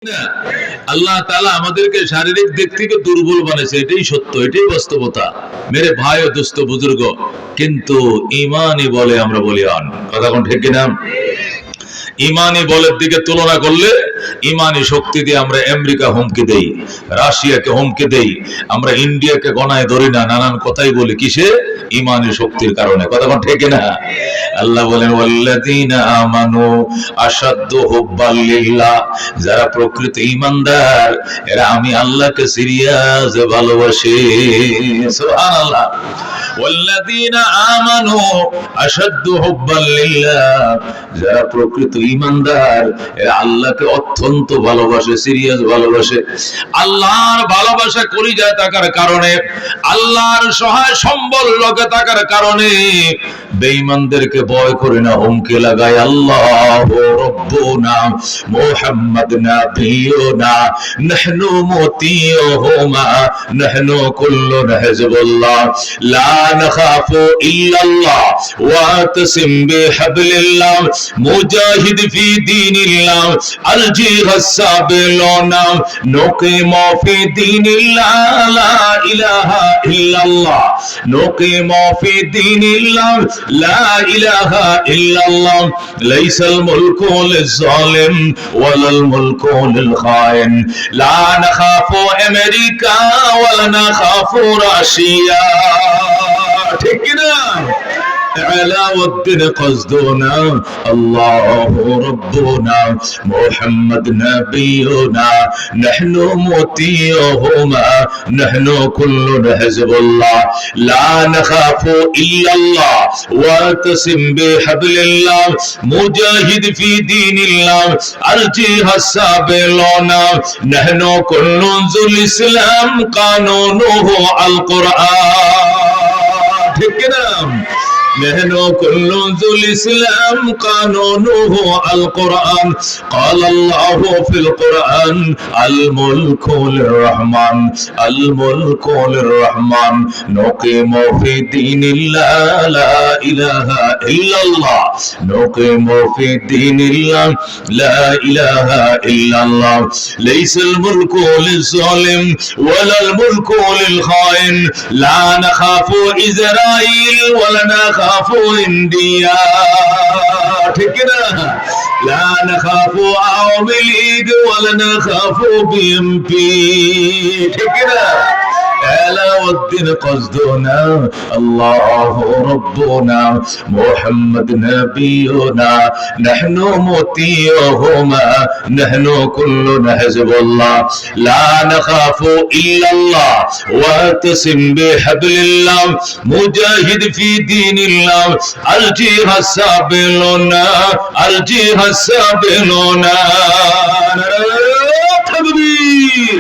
না, আল্লাহ তাআলা আমাদেরকে শারীরিক দিক থেকে দুর্বল বানিয়েছে, এটাই সত্য, এটাই বাস্তবতা। মেরে ভাই ও দোস্ত বুজুর্গ, কিন্তু ইমানই বলে আমরা বলিয়ান, কথা কোন ঠিক কিনা? ইমানি বলের দিকে তুলনা করলে ইমানি শক্তি দিয়ে আমরা আমেরিকা হুমকি দেই, রাশিয়াকে হুমকি দেই, আমরা ইন্ডিয়াকে গণায় ধরি না, নানান কথাই বলি, কিসে? ইমানি শক্তির কারণে, কথা কোন ঠিক না? আল্লাহ বলেন ওয়াল্লাযীনা আমানু আশাদ্দু হুব্বাল লিল্লাহ, যারা প্রকৃত ঈমানদার এরা আমি আল্লাহকে সিরিয়াস ভালোবাসে। সুবহানাল্লাহ। ওয়াল্লাযীনা আমানু আশাদ্দু হুব্বাল লিল্লাহ, যারা প্রকৃত ঈমানদার এরা আল্লাহকে অত্যন্ত ভালোবাসে, সিরিয়াস ভালোবাসে। আল্লাহর ভালোবাসা কলিজায় থাকার কারণে, আল্লাহর সহায় সম্বল লগে থাকার কারণে বেঈমানদেরকে ভয় করে না, হুমকি লাগায় আল্লাহু রাব্বুনা মুহাম্মদ নাবিয়ুনা নাহনু মুতিউহুমা নাহনু কুল্লুনা হিজবুল্লাহ লা নাখাফু ইল্লাল্লাহ ওয়া তাসিম বিহাবলিল্লাহ মুজাহিদ ফি দীনিল্লাহ আল জিহাদ সাবিলুনা নুকিমু ফি দীনিল্লাহ লা ইলাহা ইল্লাল্লাহ নুকিমু ফি দীনিল্লাহ লা ইলাহা ইল্লাল্লাহ লাইসাল মুলকু লিজ-জালিম ওয়ালাল মুলকু লিল-খাইন লা নাখাফু আমেরিকা ওয়ালা নাখাফু রাশিয়া। ঠিক কি না? علاوالدين قصدنا الله ربنا محمد نبينا نحن مطيعهما نحن كلنا حزب الله لا نخاف إلا الله واعتصم بحبل الله مجاهد في دين الله الجهاد سابلنا نحن كل ذو الإسلام قانونه القرآن. ঠিক না? نحن كل ذو الإسلام قانونه القرآن قال الله في القرآن الملك للرحمن الملك للرحمن نقيم في دين الله لا إله إلا الله نقيم في دين الله لا إله إلا الله ليس الملك للظالم ولا الملك للخائن لا نخاف إسرائيل ولا نخاف ইন্ডিয়া। ঠিক না? লা নাখাফু আওয়ামী লীগ ওয়ালা নাখাফু বিএনপি। ঠিক না? علاوالدين قصدنا الله ربنا محمد نبينا نحن مطيعهما نحن كلنا حزب الله لا نخاف إلا الله واعتصم بحبل الله مجاهد في دين الله الجهاد سابلنا الجهاد سابلنا. تكبير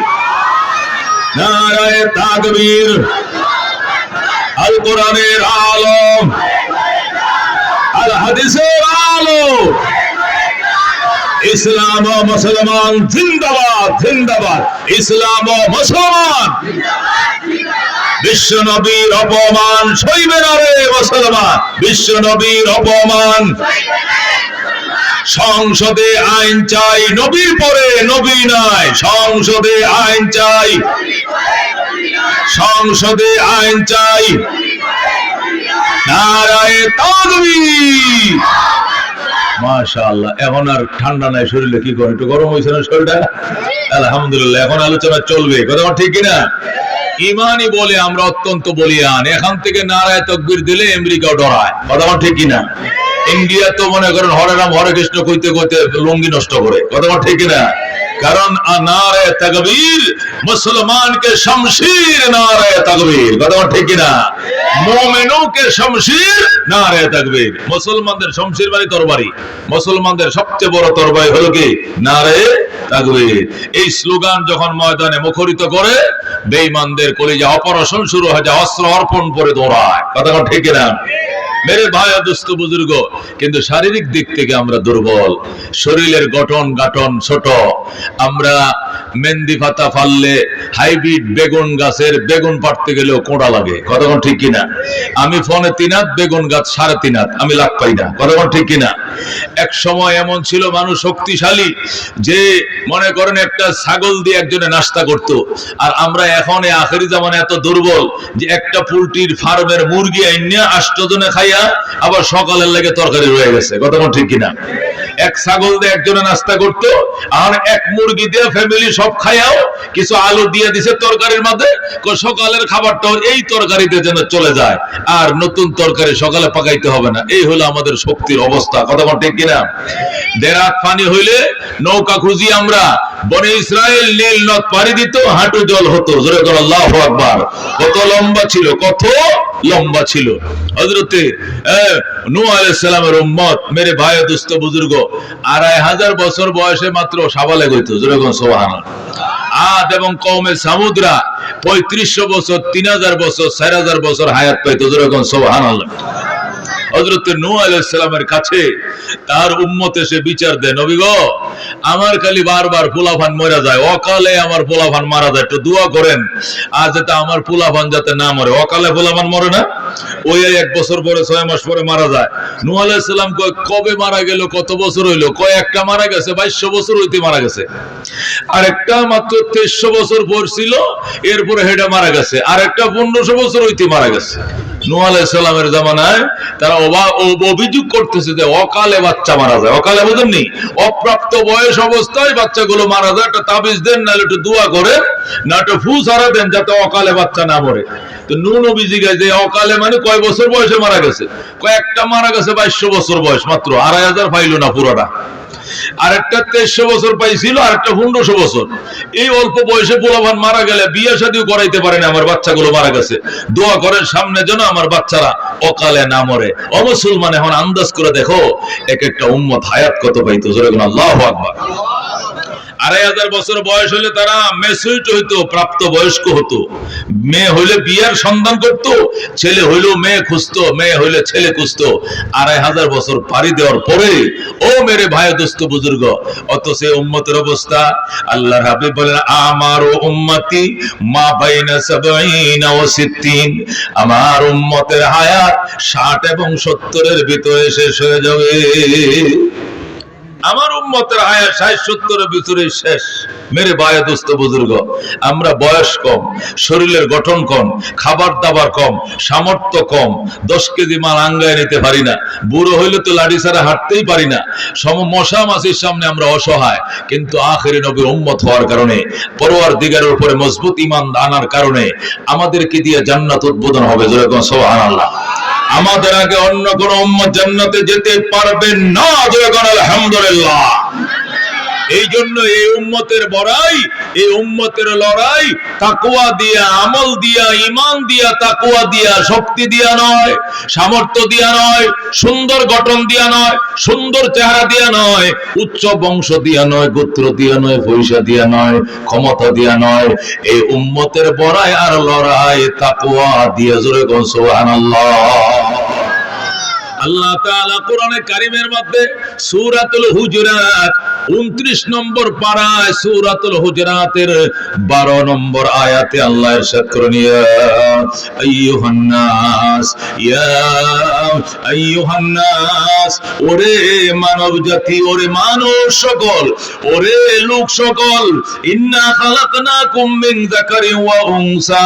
নারায়ে তাকবীর। আল কোরআনের আলো, আল হাদিসের আলো, ইসলাম ও মুসলমান জিন্দাবাদ জিন্দাবাদ, ইসলাম ও মুসলমান। বিশ্ব নবীর অপমান সইবে না রে মুসলমান, বিশ্ব নবীর অপমান। সংসদে আইন চাই, নবীর পরে নবী নাই, সংসদে আইন চাই, সংসদে আইন চাই। নারায়ে তাকবীর। মাশাআল্লাহ। এখন আর ঠান্ডা নাই শরীরে, কি করে? একটু গরম হয়েছে না শরীরটা? আলহামদুলিল্লাহ। এখন আলোচনা চলবে, কথা ঠিক কিনা? ইমানই বলে আমরা অত্যন্ত বলিয়ান। এখান থেকে নারায়ে তাকবীর দিলে আমেরিকাও ডরায়, কথা ঠিক কিনা? ইন্ডিয়া তো মনে করেন হরে রাম হরে কৃষ্ণ কইতে কইতে লুঙ্গি নষ্ট করে, কথা ঠিক না? কারণ নারায়ে তাকবীর মুসলমানকে শমশির, নারায়ে তাকবীর, কথা ঠিক না? মুমিনকে শমশির, নারায়ে তাকবীর। মুসলমানদের শমশির মানে তরবারি, মুসলমানদের সবচেয়ে বড় তরবারি হলো কি? নারায়ে তাকবীর। এই স্লোগান যখন ময়দানে মুখরিত করে বেঈমানদের কলিজা অপারেশন শুরু হয়ে যায়, অস্ত্র অর্পণ করে দৌড়ায়, কথা ঠিক না? মেরে ভাই দোস্ত বুজুর্গ, কিন্তু শারীরিক দিক থেকে আমরা দুর্বল, শরীরের গঠন গাঠন ছোট, আমরা মেহেন্দি পাতা ফাললে হাইব্রিড বেগুন গাছের বেগুন পাড়তে গেলেও কোড়া লাগে, কতক্ষণ ঠিক কিনা? আমি ফোনে 3 হাত, বেগুন গাছ 3.5 হাত, আমি লাভ পাই না, কতক্ষণ ঠিক কিনা? এক সময় এমন ছিল মানুষ শক্তিশালী যে মনে করেন একটা ছাগল দিয়ে একজনে নাস্তা করত। আর আমরা এখন এই আখেরি জামানে এত দুর্বল যে একটা পোল্ট্রির ফার্মের মুরগি আইনা 8 জনে খাইয়া আবার সকালের লেগে তরকারি রয়ে গেছে, কতক্ষণ ঠিক কিনা? এক ছাগল দিয়ে একজনে নাস্তা করত, আর এক মুরগি দিয়ে ফ্যামিলি সব খাইয়াও কিছু আলু দিয়ে দিছে তরকারির মধ্যে, সকালের খাবারটাও এই তরকারিতে যেন চলে যায়, আর নতুন তরকারি সকালে পাকাইতে হবে না। এই হলো আমাদের শক্তির অবস্থা, কতক্ষণ ঠিক কিনা? দেরাত পানি হইলে নৌকা খুঁজি আমরা, বনে ইসরায়েল নীল নদ পাড়ি দিত, হাঁটু জল হতো, জোরে করে আল্লাহু আকবার। কত লম্বা ছিল, কত লম্বা ছিল। হযরতে নূহ আলাইহিস সালামের উম্মত, মেরে ভাই দোস্ত বুজুর্গ, 2500 বছর বয়সে মাত্র সাবালেগ হইতো, জোরে করে সুবহানাল্লাহ। আদ এবং কওমে সামুদরা 3500 বছর, 3000 বছর, 4000 বছর হায়াত পাইতো, জোরে করে সুবহানাল্লাহ। হযরত নূহ আলাইহিস সালামের কাছে তার উম্মত এসে বিচার দেয়, নবী গো, আমার খালি বারবার পোলাপান মরে যায়, অকালে আমার পোলাপান মারা যায়, একটু দোয়া করেন আর যাতে আমার পোলাপান যাতে না মরে। অকালে পোলাপান মরে না, ওই 1 বছর পরে 6 মাস পরে মারা যায়। নূহ আলাইহিস সালাম কয় কবে মারা গেল, কত বছর হইলো? কয় একটা মারা গেছে 2200 বছর হইতে মারা গেছে, আর একটা মাত্র 2300 বছর পর ছিল, এরপরে হেডা মারা গেছে, আর একটা 1500 বছর হইতে মারা গেছে। নূহ আলাইহিস সালামের জামানায় তারা অভিযোগ করতেছে যে অকালে বাচ্চা মারা যায়। অকালে বুঝেননি, অপ্রাপ্ত বয়স অবস্থায় বাচ্চাগুলো মারা যায়। একটা তাবিজ দেন, নাহলে একটু দোয়া করেন, না একটু ফু ছাড়া দেন যাতে অকালে বাচ্চা না মরে। তো নূহ নবী জিজ্ঞাসা যে অকালে মানে কয় বছর বয়সে মারা গেছে? কয়েকটা মারা গেছে 2200 বছর বয়স, মাত্র 2500 পাইল না পুরোটা, আরেকটা 2300 বছর পাইছিল, আরেকটা 1500 বছর। এই অল্প বয়সে পোলাপান মারা গেলে বিয়ে শাদীও করাইতে পারেনি, আমার বাচ্চাগুলো মারা গেছে, দোয়া করেন সামনে যেন আমার বাচ্চারা অকালে না মরে। ও মুসলমান, এখন আন্দাজ করে দেখো এক একটা উম্মত হায়াত কত পাইতো, জোরে বলুন আল্লাহু আকবার। 2500 বছর বয়স হলে তারা মেচুরিট হইতো, প্রাপ্ত বয়স্ক হতো। মেয়ে হইলে বিয়ার সন্ধান করত, ছেলে হইলেও মেয়ে খুঁজতো, মেয়ে হইলে ছেলে খুঁজতো। 2500 বছর পাড়ি দেওয়ার পরে ও মেরে ভাই দোস্ত বুজুর্গ, অত সে উম্মতের অবস্থা। আল্লাহর হাবিব বলেন, আমার উম্মতি মা বাইনা 70 ও 60, আমার উম্মতের হায়াত 60 এবং 70 এর ভিতরে শেষ হয়ে যাবে। আমার উম্মতের হায়াত 60-70 এর ভিতরে শেষ। মেরে ভাই দোস্ত বুজুর্গ, আমরা বয়স কম, শরীরের গঠন কম, খাবার দাবার কম, সামর্থ্য কম, 10 কেজি মাল আঙ্গায় নিতে পারি না, বুড়ো হইলে তো লাঠি ছাড়া হাঁটতেই পারি না, মশা মাছির সামনে আমরা অসহায়। কিন্তু আখিরি নবীর উম্মত হওয়ার কারণে, পরওয়ারদিগারের উপরে মজবুত ঈমান আনার কারণে আমাদেরকে দিয়ে জান্নাত উদ্বোধন হবে, জোরে কোন সুবহানাল্লাহ। আমাদের আগে অন্য কোন উম্মত জান্নাতে যেতে পারবে না, জোরে কোন আলহামদুলিল্লাহ। এই জন্য এই উম্মতের বড়াই, এই উম্মতের লড়াই তাকওয়া দিয়া, আমল দিয়া, ঈমান দিয়া, তাকওয়া দিয়া, শক্তি দিয়া নয়, সামর্থ্য দিয়া নয়, সুন্দর গঠন দিয়া নয়, সুন্দর চেহারা দিয়া নয়, উচ্চ বংশ দিয়া নয়, গোত্র দিয়া নয়, পয়সা দিয়া নয়, ক্ষমতা দিয়া নয়। এই উম্মতের বড়াই আর লড়াই তাকওয়া দিয়া, জোরে কোন সুবহানাল্লাহ। আল্লাহ তাআলা কোরআনে কারীমের মধ্যে সূরাতুল হুজুরাত 29 নম্বর পারায়, সূরাতুল হুজুরাতের 12 নম্বর আয়াতে আল্লাহ ইরশাদ করেন, ইয়া আইয়ুহান নাস, ইয়া আইয়ুহান নাস, ওরে মানব জাতি, ওরে মানুষ সকল, ওরে লোক সকল, ইন্না খালাকনাকুম মিন যাকারিন ওয়া উনসা,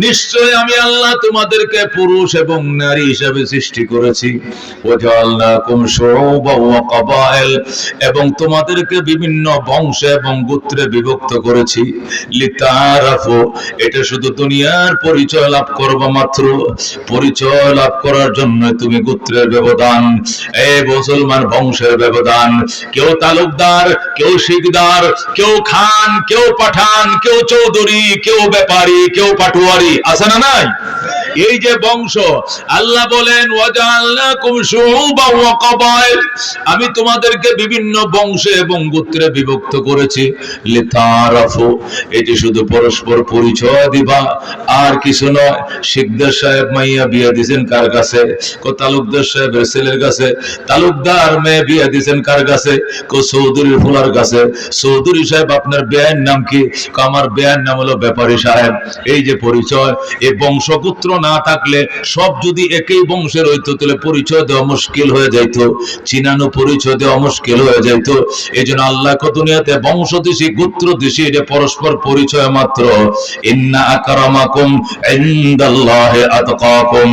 নিশ্চয় আমি আল্লাহ তোমাদেরকে পুরুষ এবং নারী হিসেবে সৃষ্টি করেছি। ওয়াজআলনাকুম শুউবান ওয়া কাবাইল, এবং তোমাদেরকে বিভিন্ন বংশে এবং গোত্রে বিভক্ত করেছি। লিতারাফু, এটা শুধু দুনিয়ার পরিচয় লাভ করবা মাত্র। পরিচয় লাভ করার জন্য তুমি গোত্রের ব্যবধান, এই মুসলমান বংশের ব্যবধান, কেউ তালুকদার, কেউ শিকদার, কেউ খান, কেউ পাঠান, কেউ চৌধুরী, কেউ ব্যাপারী, কেউ পাটুয়ারি, আছে না নাই? এই যে বংশ, আল্লাহ বলেন ওয়াজআলনাকুম শুউবান ওয়া কাবাইল, আমি তোমাদেরকে বিভিন্ন বংশে এবং গোত্রে বিভক্ত করেছি। লিতারাফু, এটি শুধু পরস্পর পরিচয় দিবা, আর কিছু নয়। শিকদার সাহেব মাইয়া বিয়ে দিয়েছেন কার কাছে? তালুকদার সাহেবের ছেলের কাছে। তালুকদার মেয়ে বিয়ে দিয়েছেন কার কাছে? চৌধুরীর ফুলার কাছে। চৌধুরী সাহেব আপনার বেয়ার নাম কি? আমার বেয়ার নাম হলো ব্যাপারী সাহেব। এই যে পরিচয়, এই বংশপুত্র না থাকলে সব যদি একই বংশের হইতো তাহলে পরিচয় দেওয়া মুশকিল হয়ে যাইত, চিনানো পরিচয় দেওয়া মুশকিল হয়ে যাইত। এই জন্য আল্লাহ দুনিয়াতে বংশ দিছি, গোত্র দিছি, এটা পরস্পর পরিচয় মাত্র। ইন্না আকরামাকুম ইনদাল্লাহি আতকাকুম,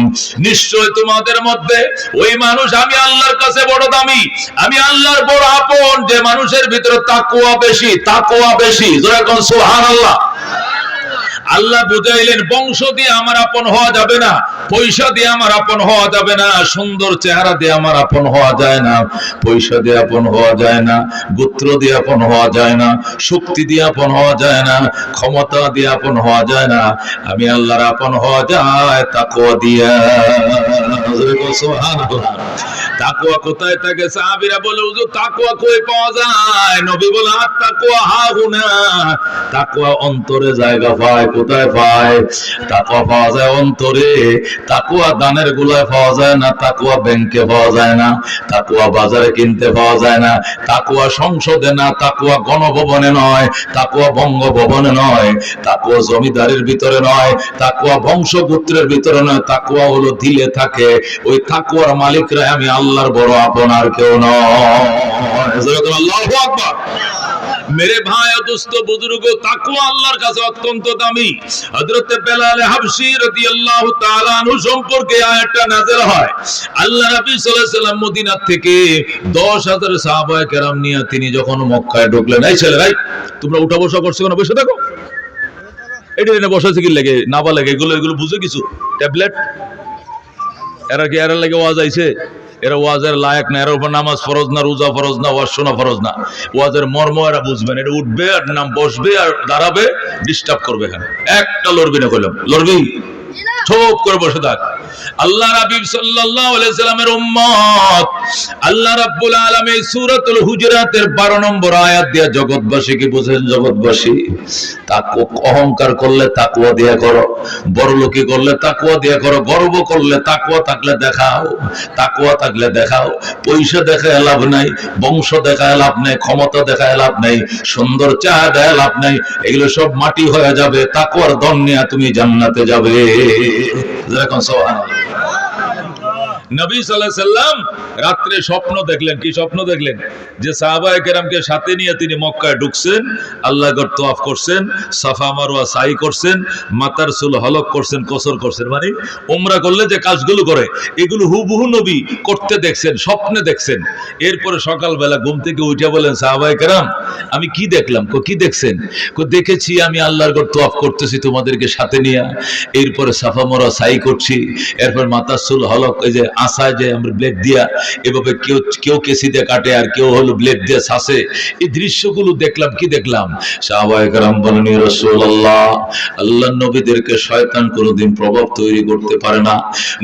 নিশ্চয় তোমাদের মধ্যে ওই মানুষ আমি আল্লাহর কাছে বড় দামি, আমি আল্লাহর বড় আপন, যে মানুষের ভিতরে তাকওয়া বেশি। তাকওয়া বেশি, জোরে কোন সুবহানাল্লাহ। আল্লাহ বুঝাইলেন বংশ দিয়ে আমার আপন হওয়া যাবে না, পয়সা দিয়ে আমার আপন হওয়া যাবে না, সুন্দর চেহারা দিয়ে আমার আপন হওয়া যায় না, পয়সা দিয়ে আপন হওয়া যায় না, গোত্র দিয়ে আপন হওয়া যায় না, শক্তি দিয়ে আপন হওয়া যায় না, ক্ষমতা দিয়ে আপন হওয়া যায় না। আমি আল্লাহর আপন হওয়া যায় তাকওয়া দিয়া। সুবহানাল্লাহ। তাকওয়া কোথায় থাকে? সাহাবীরা বলে হুজুর তাকওয়া কই পাওয়া যায়? নবী বলে আত-তাকওয়া হাহুনা, তাকওয়া অন্তরে জায়গা পায়। কোথায় পায়? তাকওয়া পাওয়া যায় অন্তরে। তাকওয়া দানের গুলায় পাওয়া যায় না, তাকওয়া ব্যাংকে পাওয়া যায় না, তাকওয়া বাজারে কিনতে পাওয়া যায় না, তাকওয়া সংসদে না, তাকওয়া গণভবনে নয়, তাকওয়া বঙ্গভবনে নয়, তাকওয়া জমিদারের ভিতরে নয়, তাকওয়া বংশগোত্রের ভিতরে নয়, তাকওয়া হলো দিলে থাকে। ওই তাকওয়ার মালিকরা আমি আল্লাহর বড় আপন, আর কেউ নয়। আল্লাহু আকবার। मेरे भाई दोस्त बुजुर्ग, তাকওয়া আল্লাহর কাছে অত্যন্ত দামি। হযরত বেলাল হাবশী রাদিয়াল্লাহু তাআলা আনহু সম্পর্কে আয়াতটা নাযিল হয়। আল্লাহ নবী সাল্লাল্লাহু আলাইহি সাল্লাম মদিনা থেকে 10,000 সাহাবায়ে কেরাম নিয়ে তিনি যখন মক্কায় ঢুকলেন, এই ছেলে ভাই তোমরা উঠা বসা করছো কেন? বসে থাকো। এটা এনে বসাছে কি লাগে না বা লাগে, এগুলো বুঝে কিছু? ট্যাবলেট এরা কি এরা লাগে ওয়াজ আইছে? এরা ওয়াজের লায়ক না, এর উপর নামাজ ফরজ না, রোজা ফরজ না, ওয়াজ শোনা ফরজ না। ওয়াজের মর্ম এরা বুঝবেন। এটা উঠবে আর নাম বসবে আর দাঁড়াবে, ডিস্টার্ব করবে। এখানে একটা লড়বি না, কইলাম লড়বি, চুপ করে বসে থাক। আল্লাহ হাবিব সাল্লাল্লাহু আলাইহি সাল্লামের উম্মত, আল্লাহ রাব্বুল আলামিন সূরাতুল হুজুরাতের 12 নম্বর আয়াত দিয়া জগৎবাসীকে বুঝেন, জগৎবাসী তাকওয়া অহংকার করলে তাকওয়া দিয়া করো, বড়লোকি করলে তাকওয়া দিয়া করো, গর্ব করলে তাকওয়া থাকলে দেখাও, তাকওয়া থাকলে দেখাও। পয়সা দেখায় লাভ নাই, বংশ দেখায় লাভ নাই, ক্ষমতা দেখায় লাভ নাই, সুন্দর চেহারা দেখায় লাভ নাই, এগুলো সব মাটি হয়ে যাবে। তাকওয়ার ধন নিয়ে তুমি জান্নাতে যাবে। যেরকম সুবহানাল্লাহ। নবী সাল্লাল্লাহু আলাইহি সাল্লাম রাত্রে স্বপ্ন দেখলেন। কি স্বপ্ন দেখলেন? যে সাহাবায়ে কেরামকে সাথে নিয়ে তিনি মক্কায় ঢুকছেন, আল্লাহর ঘর তওয়াফ করছেন, সাফা মারওয়া সাই করছেন, মাথার চুল হলক করছেন, কসর করছেন, মানে উমরা করলে যে কাজগুলো করে এগুলো হুবহু নবী করতে দেখছেন, স্বপ্নে দেখছেন। এরপরে সকালবেলা ঘুম থেকে উঠে বলেন সাহাবায়ে কেরাম আমি কি দেখলাম? কি দেখছেন? দেখেছি আমি আল্লাহর ঘর তওয়াফ করতেছি তোমাদেরকে সাথে নিয়ে, এরপরে সাফা মারওয়া সাই করছি, এরপর মাথার চুল হলক, এই যে আসায় যে আমরা ব্লেড দিয়া এভাবে কেউ কেসি দিয়ে কাটে আর কেউ হলো ব্লেড দিয়ে ছাসে, এই দৃশ্যগুলো দেখলাম। কি দেখলাম? সাহাবায়ে কেরাম বলেন ইয়া রাসূলুল্লাহ, আল্লাহর নবীদেরকে শয়তান কোনোদিন প্রভাব তৈরি করতে পারে না,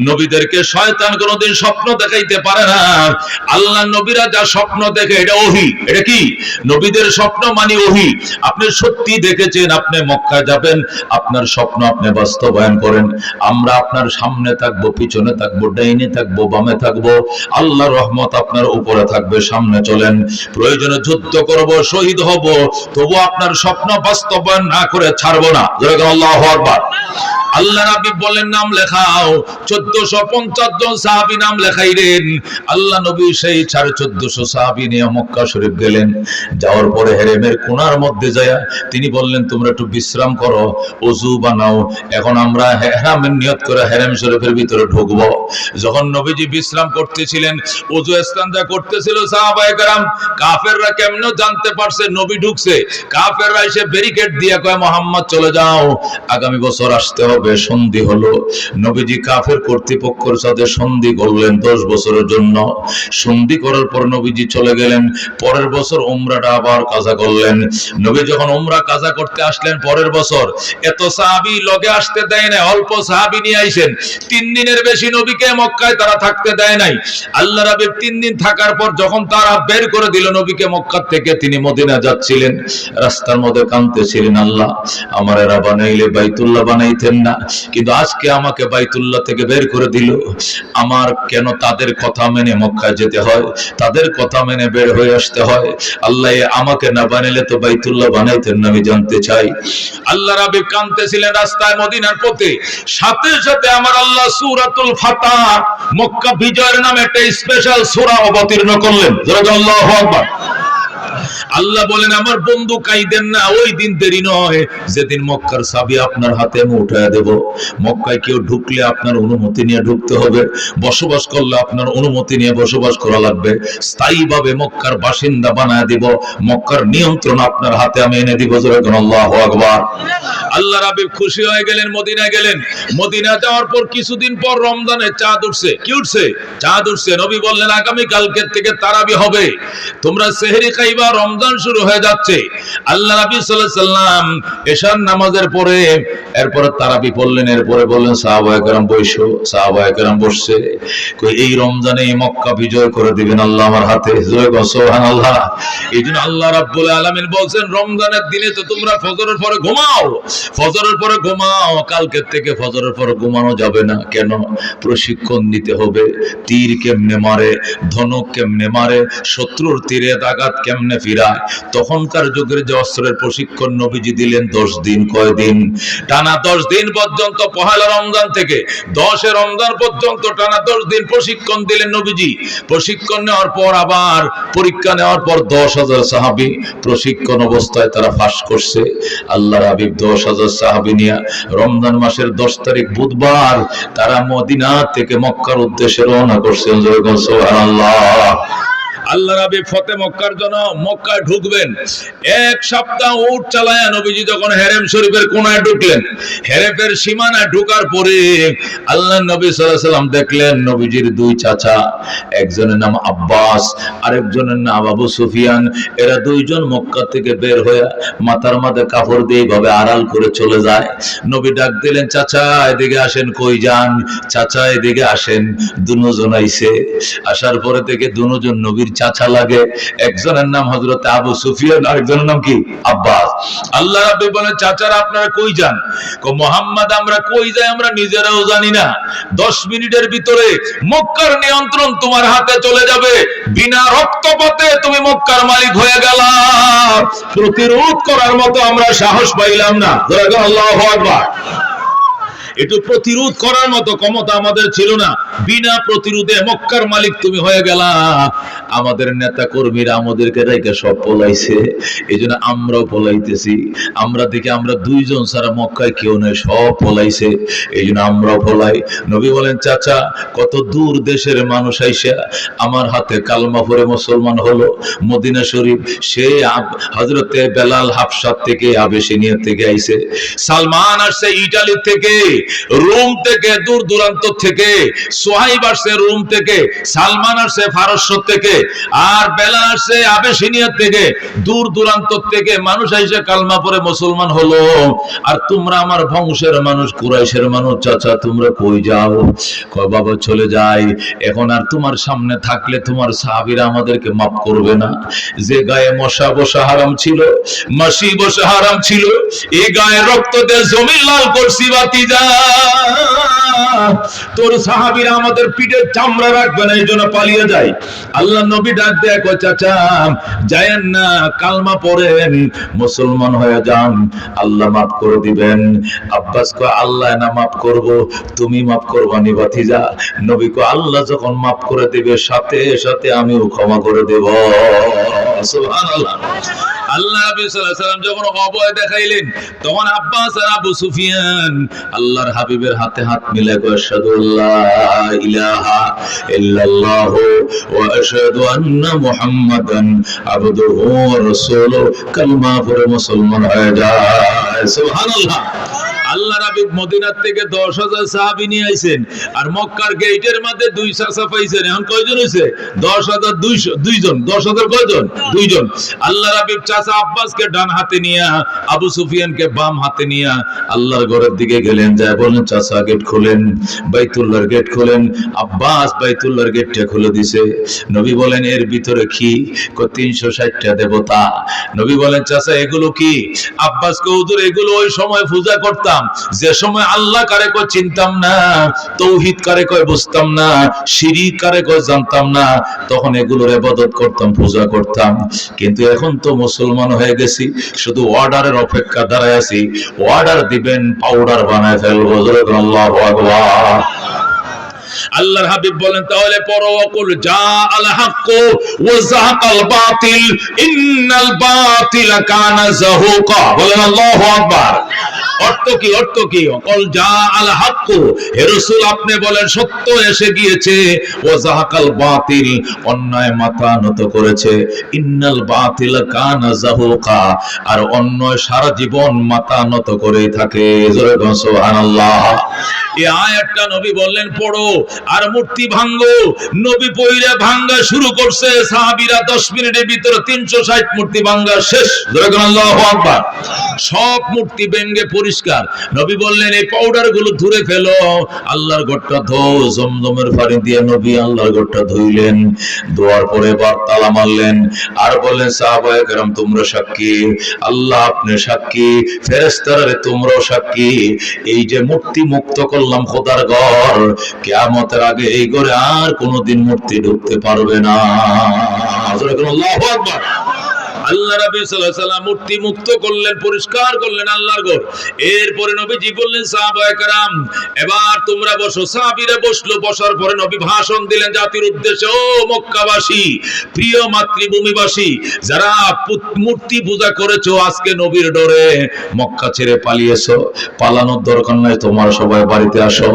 নবীদেরকে শয়তান কোনোদিন স্বপ্ন দেখাইতে পারে না। আল্লাহর নবীরা যা স্বপ্ন দেখে এটা ওহী। এটা কি? নবীদের স্বপ্ন মানে ওহী। আপনি সত্যি দেখেছেন, আপনি মক্কা যাবেন, আপনার স্বপ্ন আপনি বাস্তবায়ন করেন, আমরা আপনার সামনে থাকবো, পিছনে থাকবো, ডাইনে থাকবো, বামে থাকবো, আল্লাহর রহমত আপনার উপরে থাকবে, সামনে চলেন, প্রয়োজনে যুদ্ধ করব, শহীদ হব, তবু আপনার স্বপ্ন বাস্তবায়ন না করে ছাড়বো না। আল্লাহু আকবার। আল্লাহ নবী বলেন নাম লেখাও। 1450 জন সাহাবী নাম লেখাইলেন। আল্লাহ নবী সেই 1450 সাহাবী নিয়ে মক্কা শরীফ গেলেন। যাওয়ার পরে হেরেমের কোণার মধ্যে যায় তিনি বললেন তোমরা একটু বিশ্রাম করো, ওযু বানাও, এখন আমরা ইহরামের নিয়ত করে হেরেম শরীফের ভিতরে ঢুকবো। যখন নবীজি বিশ্রাম করতেছিলেন, ওযু ইস্তেনজা করতেছিল, সাহাবায়ে কেরাম কাফেররা কেমনে জানতে পারছে নবী ঢুকছে? কাফেররা এসে ব্যারিকেড দিয়ে কয় মুহাম্মদ চলে যাও, আগামী বছর আসতে হবে। ভাবে সন্ধি হলো। নবীজি কাফের কর্তৃপক্ষের সাথে সন্ধি করলেন 10 বছরের জন্য। সন্ধি করার পর নবীজি চলে গেলেন। পরের বছর উমরাটা আবার কাজা করলেন। নবী যখন উমরা কাজা করতে আসলেন পরের বছর, এত সাহাবী লগে আসতে দেয় না, অল্প সাহাবী নিয়ে আইছেন। 3 দিনের বেশি নবীকে মক্কায় তারা থাকতে দেয় নাই। আল্লাহ রাব্বি 3 দিন থাকার পর যখন তারা বের করে দিল নবীকে মক্কা থেকে, তিনি মদিনা যাচ্ছিলেন, রাস্তার মধ্যে কাঁদতেছিলেন, আল্লাহ আমার এরা বানাইলে বাইতুল্লাহ বানাইতেন না, কিন্তু আজকে আমাকে বাইতুল্লাহ থেকে বের করে দিল, আমার কেন তাদের কথা মেনে মক্কায় যেতে হয়, তাদের কথা মেনে বের হয়ে আসতে হয়? আল্লাহ আমাকে না বানাইলে তো বাইতুল্লাহ বানাইতেন না, আমি জানতে চাই। আল্লাহ রাব্বি কাঁদতেছিলেন রাস্তায় মদিনার পথে। সাথে সাথে আমার আল্লাহ সূরাতুল ফাতহ মক্কা বিজয়ের নামে একটা স্পেশাল সূরা অবতীর্ণ করলেন। আল্লাহু আকবার। আল্লাহ বলেন আমার বন্ধু কাইদেন না, ওই দিন দেরি নয় যেদিন মক্কার চাবি আপনার হাতে আমি উঠায় দেব। মক্কায় কেউ ঢুকলে আপনার অনুমতি নিয়ে ঢুকতে হবে, বসবাস করলে আপনার অনুমতি নিয়ে বসবাস করা লাগবে, স্থায়ীভাবে মক্কার বাসিন্দা বানায় দিব, মক্কার নিয়ন্ত্রণ আপনার হাতে আমি এনে দিব। আল্লাহু আকবার। আল্লাহ রাব্বি খুশি হয়ে গেলেন, মদিনা গেলেন। মদিনা যাওয়ার পর কিছুদিন পর রমজানের চাঁদ উঠছে। কি উঠছে? চাঁদ উঠছে। নবী বললেন আগামী কালকের থেকে তারাবি হবে, তোমরা সেহরি খাইবা, রমজান শুরু হয়ে যাচ্ছে। আল্লাহ নবী সাল্লাল্লাহু আলাইহি সাল্লাম এশার নামাজের পরে এরপরে তারাবি পড়লেন। এরপরে বললেন সাহাবায়ে কেরাম বসো। সাহাবায়ে কেরাম বসছে। কই এই রমজানে মক্কা বিজয় করে দিবেন আল্লাহ আমার হাতে। জয় গো সুবহানাল্লাহ। এইজন্য আল্লাহ রাব্বুল আলামিন বলেন রমজানের দিনে তো তোমরা ফজরের পরে ঘুমাও, ফজরের পরে ঘুমাও। কালকে থেকে ফজরের পরে ঘুমানো যাবে না। কেন? প্রশিক্ষণ নিতে হবে। তীর কেমনে মারে, ধনুক কেমনে মারে, শত্রুর তীরে আঘাত কেমনে ফিরায়। তখনকার যুগের যে অস্ত্রের প্রশিক্ষণ নবীজি দিলেন 10 দিন। কয়দিন? টানা 10 দিন পর্যন্ত, পহেলা রমজান থেকে 10 রমজান পর্যন্ত টানা 10 দিন প্রশিক্ষণ দিলেন নবীজি। প্রশিক্ষণ নেওয়ার পর আবার পরীক্ষা নেওয়ার পর 10,000 সাহাবী প্রশিক্ষণ অবস্থায় তারা পাস করছে। আল্লাহর হাবিব 10,000 সাহাবী নিয়ে রমজান মাসের 10 তারিখ বুধবার তারা মদিনা থেকে মক্কার উদ্দেশ্যে রওনা করছেন। সুবহানাল্লাহ। আল্লাহ রাব্বি ফতে মক্কার জন্য মক্কায় ঢুকবেন। 1 সপ্তাহ উট চালায়া নবীজি যখন হেরেম শরীফের কোনায় ঢুকলেন, হেরেফের সীমানায় ঢোকার পরে আল্লাহ নবী সাল্লাল্লাহু আলাইহি সাল্লাম দেখলেন নবীজির 2 চাচা, একজনের নাম আব্বাস, আরেকজনের নাম আবু সুফিয়ান। এরা 2 জন মক্কা থেকে বের হয়ে মাথার মধ্যে কাপড় দিয়ে এইভাবে আড়াল করে চলে যায়। নবী ডাক দিলেন চাচা এদিকে আসেন। কই যান? চাচা এদিকে আসেন। দুজন আইছে। আসার পরে থেকে দুজন নবীর চাচা লাগে। একজনের নাম হযরত আবু সুফিয়ান, আরেকজনের নাম কি? আব্বাস। আল্লাহ রাব্বি বলেন চাচারা আপনারা কই যান? কো মুহাম্মদ আমরা কই যাই আমরা নিজেরাও জানি না। 10 মিনিটের ভিতরে মক্কার নিয়ন্ত্রণ তোমার হাতে চলে যাবে। বিনা রক্তপাতে তুমি মক্কার মালিক হয়ে গেলা। প্রতিরোধ করার মতো আমরা সাহস পাইলাম না। আল্লাহু আকবার। একটু প্রতিরোধ করার মতো ক্ষমতা আমাদের ছিল না। বিনা প্রতিরোধে মক্কার মালিক তুমি হয়ে গেলা। আমাদের নেতা কর্মীরা আমাদেরকে রেখে সব পলাইছে, এইজন্য আমরাও পলাইতেছি। আমরা দেখি আমরা 2 জন ছাড়া মক্কায় কেউ নেই, সব পলাইছে, এইজন্য আমরাও পলাই। নবী বলেন চাচা কত দূর দেশের মানুষ আইসা আমার হাতে কালমা পড়ে মুসলমান হলো। মদিনা শরীফ সে হযরতে বেলাল হাবশাত থেকে, আবেসিনিয়া থেকে আইছে। সালমান আসছে ইতালি থেকে, রোম থেকে, দূর দূরান্ত থেকে। সোহাইব আসছে রোম থেকে, সালমান আসছে ফারস্য থেকে, আর বেলাল আসছে আবেসিনিয়া থেকে। দূর দূরান্ত থেকে মানুষ আইসে কালমা পড়ে মুসলমান হলো। আর তোমরা আমার বংশের মানুষ, কুরাইশের মানুষ, চাচা তোমরা কই যাও? কয় বাবা চলে যাই। এখন আর তোমার সামনে থাকলে তোমার সাহাবীরা আমাদেরকে মাফ করবে না। যে গায়ে মশা বসা হারাম ছিল, মাছি বসা হারাম ছিল, এই গায়ে রক্ত দিয়ে জমি লাল করছি বাতিজা। তোর সাহাবীরা আমাদের পিঠের চামড়া রাখবে না, এই জন্য পালিয়ে যায়। আল্লাহ নবী ডাক দেয় কয় চাচা যায়েন না, কালমা পড়েন, মুসলমান হয়ে যান, আল্লাহ মাফ করে দিবেন। আব্বাস কয় আল্লাহ না মাফ করব, তুমি মাফ করবা নি ভাতিজা। নবী কয় আল্লাহ যখন মাফ করে দিবে সাথে সাথে আমিও ক্ষমা করে দেব। সুবহানাল্লাহ। আল্লাহ নবী সাল্লাল্লাহু আলাইহি সাল্লাম যখন অভয় দেখাইলেন তখন আব্বাস আর আবু সুফিয়ান আল্লাহর হাবিবের হাতে হাত মিলায় কয় আশহাদু আল্লা ইলাহা ইল্লাল্লাহ ওয়া আশহাদু আন্না মুহাম্মাদান আবদুহু ওয়া রাসূলুহু, কালমা পড়ে মুসলমান হয়ে যায়। সুবহানাল্লাহ। আল্লাহর হাবিব মদিনার থেকে 10,000 সাহাবী নিয়ে আইছেন, আর মক্কার গেটের মধ্যে 2 চাচা পাইছেন। এখন কয়জন হইছে? 10,202 জন। 10,000 কয়জন? 2 জন। আল্লাহর হাবিব চাচা আব্বাসকে ডান হাতে নিয়া, আবু সুফিয়ানকে বাম হাতে নিয়া আল্লাহর ঘরের দিকে গেলেন। যায় বলেন, চাচা গেট খোলেন, বাইতুল্লাহর গেট খোলেন। আব্বাস বাইতুল্লাহর গেটটা খুলে দিছে। নবী বলেন, এর ভিতরে কি? 360টা দেবতা। নবী বলেন, চাচা এগুলো কি? আব্বাস কে, হুজুর এগুলো ওই সময় পূজা করতাম, যে সময় আল্লাহ কারে কয় চিনতাম না, তৌহিদ কারে কয় বুঝতাম না, শিরিক কারে কয় জানতাম না, তখন এগুলোর ইবাদত করতাম, পূজা করতাম। কিন্তু এখন তো মুসলমান হয়ে গেছি, শুধু অর্ডারের অপেক্ষা দাঁড়ায় আছি। অর্ডার দিবেন, পাউডার বানায় ফেলবো। আল্লাহু আকবার। আল্লাহর হাবিব বলেন, তাহলে পড়ো, ওয়াকুল জা আল হক ওয়া যাহাকাল বাতিল ইন্নাল বাতিলা কানা যাহুকা। বলেন আল্লাহু আকবার। অর্থ কি? অর্থ কি? ওয়াকুল জা আল হক, হে রাসূল আপনি বলেন সত্য এসে গিয়েছে, ওয়া যাহাকাল বাতিল অন্যায় মাথা নত করেছে, ইন্নাল বাতিলা কানা যাহুকা আর অন্যায় সারা জীবন মাথা নত করেই থাকে। জোরে বলুন সুবহানাল্লাহ। এই আয়াতটা নবী বললেন পড়ো আর মূর্তি ভাঙ্গো। নবী পয়রা ভাঙ্গা শুরু করছে, সাহাবীরা 10 মিনিটের ভিতরে 360 মূর্তি ভাঙ্গা শেষ। আল্লাহু আকবার। সব মূর্তি ভেঙে পরিষ্কার। নবী বললেন, এই পাউডার গুলো ধুয়ে ফেলো, আল্লাহর ঘরটা ধোও। জমজমের পানি দিয়ে নবী আল্লাহর ঘরটা ধুইলেন। ধোয়ার পরে এবার তালা মারলেন আর বললেন, সাহাবায়ে কেরাম তোমরা সাক্ষী, আল্লাহ আপনি সাক্ষী, ফেরেশতারা তোমরাও সাক্ষী, এই যে মূর্তি মুক্ত করলাম খোদার ঘর, কিয়ামতের আগে এই ঘরে আর কোনোদিন মূর্তি ঢুকতে পারবে না। আল্লাহু আকবার। আল্লাহ রাব্বি সাল্লাল্লাহু আলাইহি ওয়াসাল্লাম মূর্তি মুক্ত করলেন, পরিষ্কার করলেন আল্লাহর ঘর। এরপরে নবীজি বললেন, সাহাবায়ে কেরাম এবার তোমরা বসো। সাহাবীরা বসলো। বসার পরে নবী ভাষণ দিলেন জাতির উদ্দেশ্যে, ও মক্কাবাসী, প্রিয় মাতৃভূমিবাসী, যারা মূর্তি পূজা করেছো, আজকে নবীর ডরে মক্কা ছেড়ে পালিয়েছো, পালানোর দরকার নাই, তোমার সবাই বাড়িতে আসো।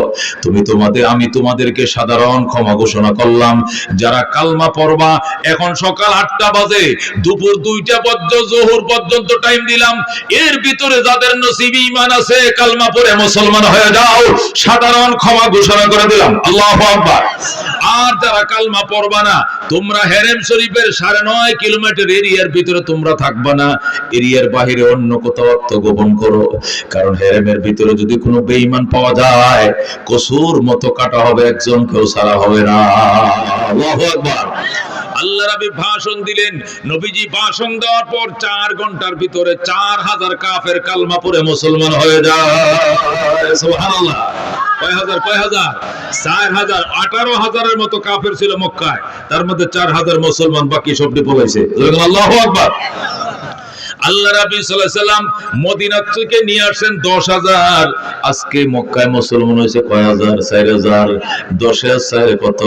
আমি তোমাদেরকে সাধারণ ক্ষমা ঘোষণা করলাম। যারা কালমা পড়বা, এখন সকাল 8টা বাজে, দুপুর 2টা পর্যন্ত, জোহর পর্যন্ত টাইম দিলাম, এর ভিতরে যাদের নসিবে ঈমান আছে কালমা পড়ে মুসলমান হয়ে যাও, সাধারণ ক্ষমা ঘোষণা করে দিলাম। আল্লাহু আকবার। আর যারা কালমা পড়বা না, তোমরা হেরেম শরীফের 9.5 কিলোমিটার এরিয়ার ভিতরে তোমরা থাকবা না, এরিয়ার বাইরে অন্য কোথাও আত্মগোপন করো, কারণ হেরেমের ভিতরে যদি কোনো বেঈমান পাওয়া যায়, কসুর মতো কাটা হবে, একজন কেউ ছাড়া হবে না। আল্লাহু আকবার। আল্লাহ রাব্বি ভাষণ দিলেন। নবীজি ভাষণ দেওয়ার পর 4 ঘন্টার ভিতরে 4000 কাফের কালমা পড়ে মুসলমান হয়ে যায়। সুবহানাল্লাহ। কয় হাজার? 4000। 18,000-এর মতো কাফের ছিল মক্কায়, তার মধ্যে 4000 মুসলমান, বাকি সবটি পলাইছে। আল্লাহু আকবার। আল্লাহ রাব্বি সাল্লাল্লাহু আলাইহি ওয়াসাল্লাম মদিনা থেকে নিয়ে আসেন 10,000। আজকে মক্কায় মুসলমান হয়েছে কয় হাজার? 4,000। 10,000 কত?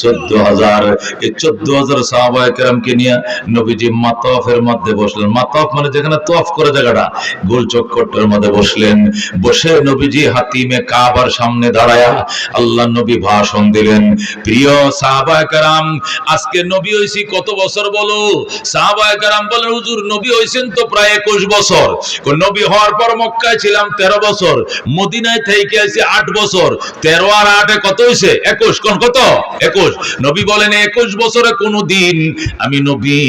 14,000। এই 14,000 সাহাবায়ে কেরামকে নিয়ে নবীজি মাতাফের মধ্যে বসলেন। মাতাফ মানে যেখানে তওয়াফ করে জায়গাটা, গোল চক্করটার মধ্যে বসলেন। বসে নবীজি হাতিমে কাবার সামনে দাঁড়ায়া আল্লাহ নবী ভাষণ দিলেন। প্রিয় সাহাবায়ে কেরাম, আজকে নবী হইছি কত বছর বলো? সাহাবায়ে কেরাম বলেন, হুজুর নবী হইছেন তো প্রায় 21 বছর। নবী হওয়ার পর মক্কায় ছিলাম 13 বছর, মদিনায় থেকে আইছি 8 বছর। 13 আর 8 কত হইছে? 21। কোন কত? 21। নবী বলেন, 21 বছরে কোনো দিন আমি নবী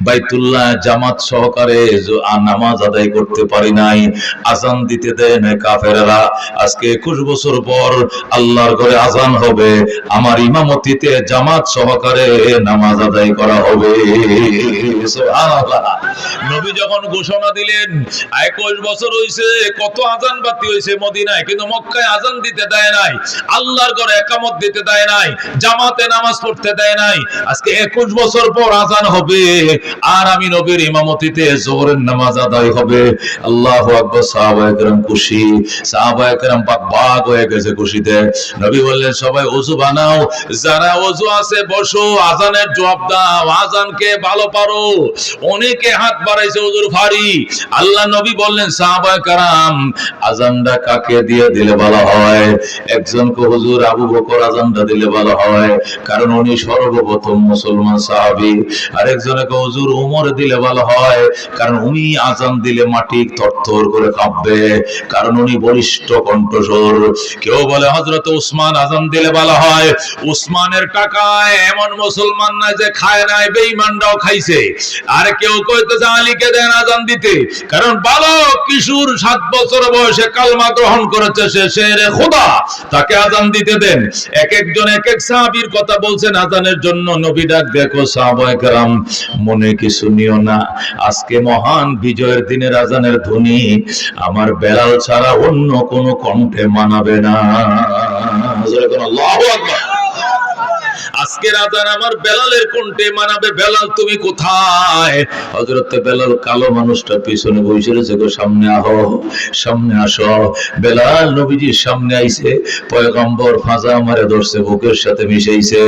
বাইতুল্লাহ জামাত সহকারে নামাজ আদায় করতে পারি নাই, আযান দিতে দেয় না কাফেররা। আজকে 21 বছর পর আল্লাহর ঘরে আযান হবে, আমার ইমামতিতে জামাত সহকারে নামাজ আদায় করা হবে। সুবহানাল্লাহ। নবী যখন ঘোষণা দিলেন 21 বছর হইছে, কত আযান বাতি হইছে মদিনায়, কিন্তু মক্কায় আযান দিতে দেয় নাই, আল্লাহর ঘরে ইকামত দিতে দেয় নাই, জামাতে নামাজ পড়তে দেয় নাই। আজকে 21 বছর পর আযান হবে, আর আমি নবীর ইমামতিতে যোহরের নামাজ আদায় হবে। আল্লাহু আকবার। সাহাবায়ে কেরাম খুশি, সাহাবায়ে কেরাম বাগ হয়ে গেছে খুশিতে। নবী বললেন, সবাই ওযু বানাও, যারা ওযু আছে বসো, আযানের জবাব দাও, আযানকে ভালো পারো। অনেকে হাত বাড়াইছে, হুজুর হুজুর ভারী। আল্লাহ নবী বললেন সাহাবায়ে কেরাম আযানটা কাকে দিয়ে দিলে ভালো হয়? একজনকে হুজুর আবু বকর আযানটা দিলে ভালো হয়, কারণ উনি সর্বপ্রথম মুসলমান সাহাবী। আরেকজনকে হুজুর ওমর দিলে ভালো হয়, কারণ উনি আযান দিলে মাটি থরথর করে কাঁপবে, কারণ উনি বলিষ্ঠ কণ্ঠস্বর। কেউ বলে হযরত উসমান আযান দিলে ভালো হয়, উসমানের টাকায় এমন মুসলমান না যে খায় নাই, বেঈমানরাও খাইছে। আর কেউ কইতেছে আলীকে দেন আযান দিতে, কারণ বালক কিশোর 7 বছর বয়সে কালমা গ্রহণ করেছে, সে শেরে খোদা, তাকে আযান দিতে দেন। এক একজন এক এক সাহাবীর কথা বলছেন আযানের জন্য। নবী ডাক দেখো সাহাবায়ে কেরাম মনে কিছু নিও না, আজকে মহান বিজয়ের দিনের আযানের ধ্বনি আমার বেলাল ছাড়া অন্য কোন কণ্ঠে মানাবে না। আল্লাহু আকবার। আজকের আযান আমার বেলালের কণ্ঠে মানাবে। বেলাল তুমি কোথায়? হযরত বেলাল কালো মানুষটা পিছনে বসে রয়েছে, গো সামনে আহো, সামনে আসো। বেলাল নবীজির সামনে আইছে, পয়গম্বর ফাজা মারে ধরছে, বুকের সাথে মিশাইছে,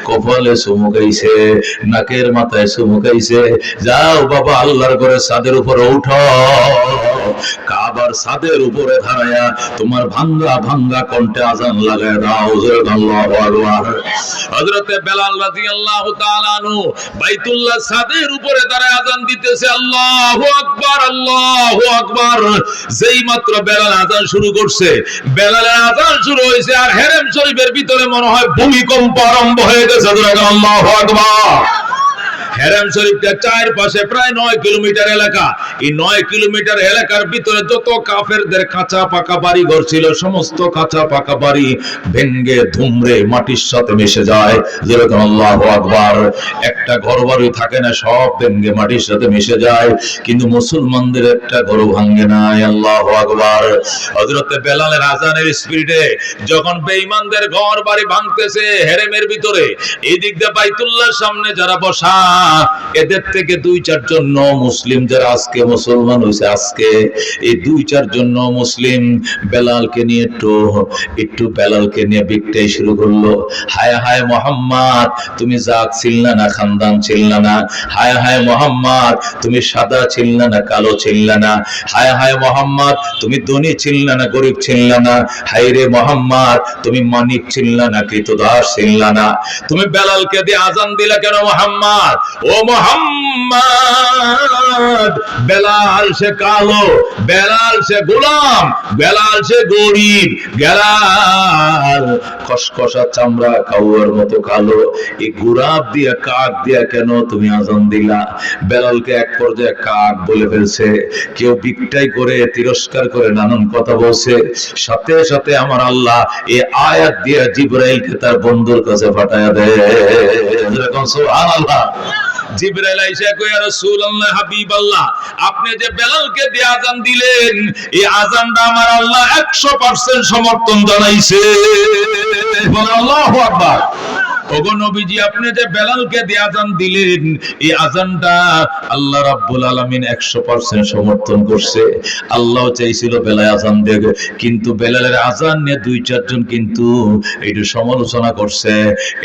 কপালে চুমুকাইছে, নাকের মাথায় চুমুকাইছে। যাও বাবা আল্লাহর ঘরে ছাদের উপরে উঠো, কাবার ছাদের উপরে দাঁড়ায়া তোমার ভাঙ্গা ভাঙ্গা কণ্ঠে আযান লাগায় দাও। আল্লাহু আকবার। হযরতে বেলাল রাদিয়াল্লাহু তাআলা আনহু বাইতুল্লাহ ছাদের উপরে দাঁড়ায় আযান দিতেছে। আল্লাহু আকবার, আল্লাহু আকবার। যেই মাত্র বেলাল আযান শুরু করছে, বেলালের আযান শুরু হয়েছে, আর হেরেম শরীফের ভিতরে মনে হয় ভূমিকম্প আরম্ভ হয়ে গেছে। আল্লাহু আকবার। হেরাম শরীফটা চারপাশে প্রায় 9 কিলোমিটার এলাকা। এই 9 কিলোমিটার এলাকার ভিতরে যত কাফেরদের কাঁচা পাকা বাড়ি ঘর ছিল, সমস্ত কাঁচা পাকা বাড়ি ভেঙ্গে ধুমরে মাটির সাথে মিশে যায়। যেরকম আল্লাহু আকবার। একটা ঘর বাড়ি থাকে না, সব ভেঙ্গে মাটির সাথে মিশে যায়, কিন্তু মুসলমানদের একটা ঘর ভাঙে নাই। আল্লাহু আকবার। হযরতে বেলালের আযানের স্পিডে যখন বেঈমানদের ঘর বাড়ি ভাঙতেছে হেরেমের ভিতরে, এই দিক দিয়ে বাইতুল্লাহর সামনে যারা বসা, এদের থেকে 2-4 জন মুসলিম যারা আজকে মুসলমান হয়েছে, আজকে এই 2-4 জন মুসলিম বেলালকে নিয়ে একটু বেলালকে নিয়ে বিকটাই শুরু করলো। হায় হায় মোহাম্মদ, তুমি জাত ছিল না, খানদান ছিল না। হায় হায় মোহাম্মদ, তুমি সাদা ছিল না, কালো ছিল না। হায় হায় মোহাম্মদ, তুমি ধনী ছিল না, গরিব ছিল না। হায় রে মোহাম্মদ, তুমি মানিক ছিল না, কৃতদাস ছিল না। তুমি বেলালকে দিয়ে আযান দিলা কেন মোহাম্মদ? ও মোহাম্মদ, বেলাল সে কালো, বেলাল সে গোলাম, বেলাল সে গরিব, বেলাল খসখসা চামড়া কাউয়ার মতো কালো। এই গোলাপ দিয়া কাক দিয়া কেন তুমি আযান দিলা? বেলালকে এক পর্যায়ে কাক বলে ফেলছে। কেউ বিকটাই করে, তিরস্কার করে, নানান কথা বলছে। সাথে সাথে আমার আল্লাহ এই আয়াত দিয়ে জিবরাইলকে তার বন্ধুর কাছে পাঠায়া দেয়। সুবহানাল্লাহ। জিবরাইল আইসা কয়, ইয়া রাসূলুল্লাহ, হাবিবাল্লাহ, আপনি যে বেলালকে দিয়ে আযান দিলেন, এই আযানটা আমার আল্লাহ 100% সমর্থন জানাইছে। আল্লাহু আকবার। ওগো নবীজি, আপনি যে বেলালকে দিয়ে আযান দিলেন, এই আযানটা আল্লাহ রাব্বুল আলামিন 100% সমর্থন করছে। আল্লাহ চাইছিল বেলাল আযান দেবে, কিন্তু বেলালের আযান নিয়ে 2-4 জন কিন্তু একটু সমালোচনা করছে।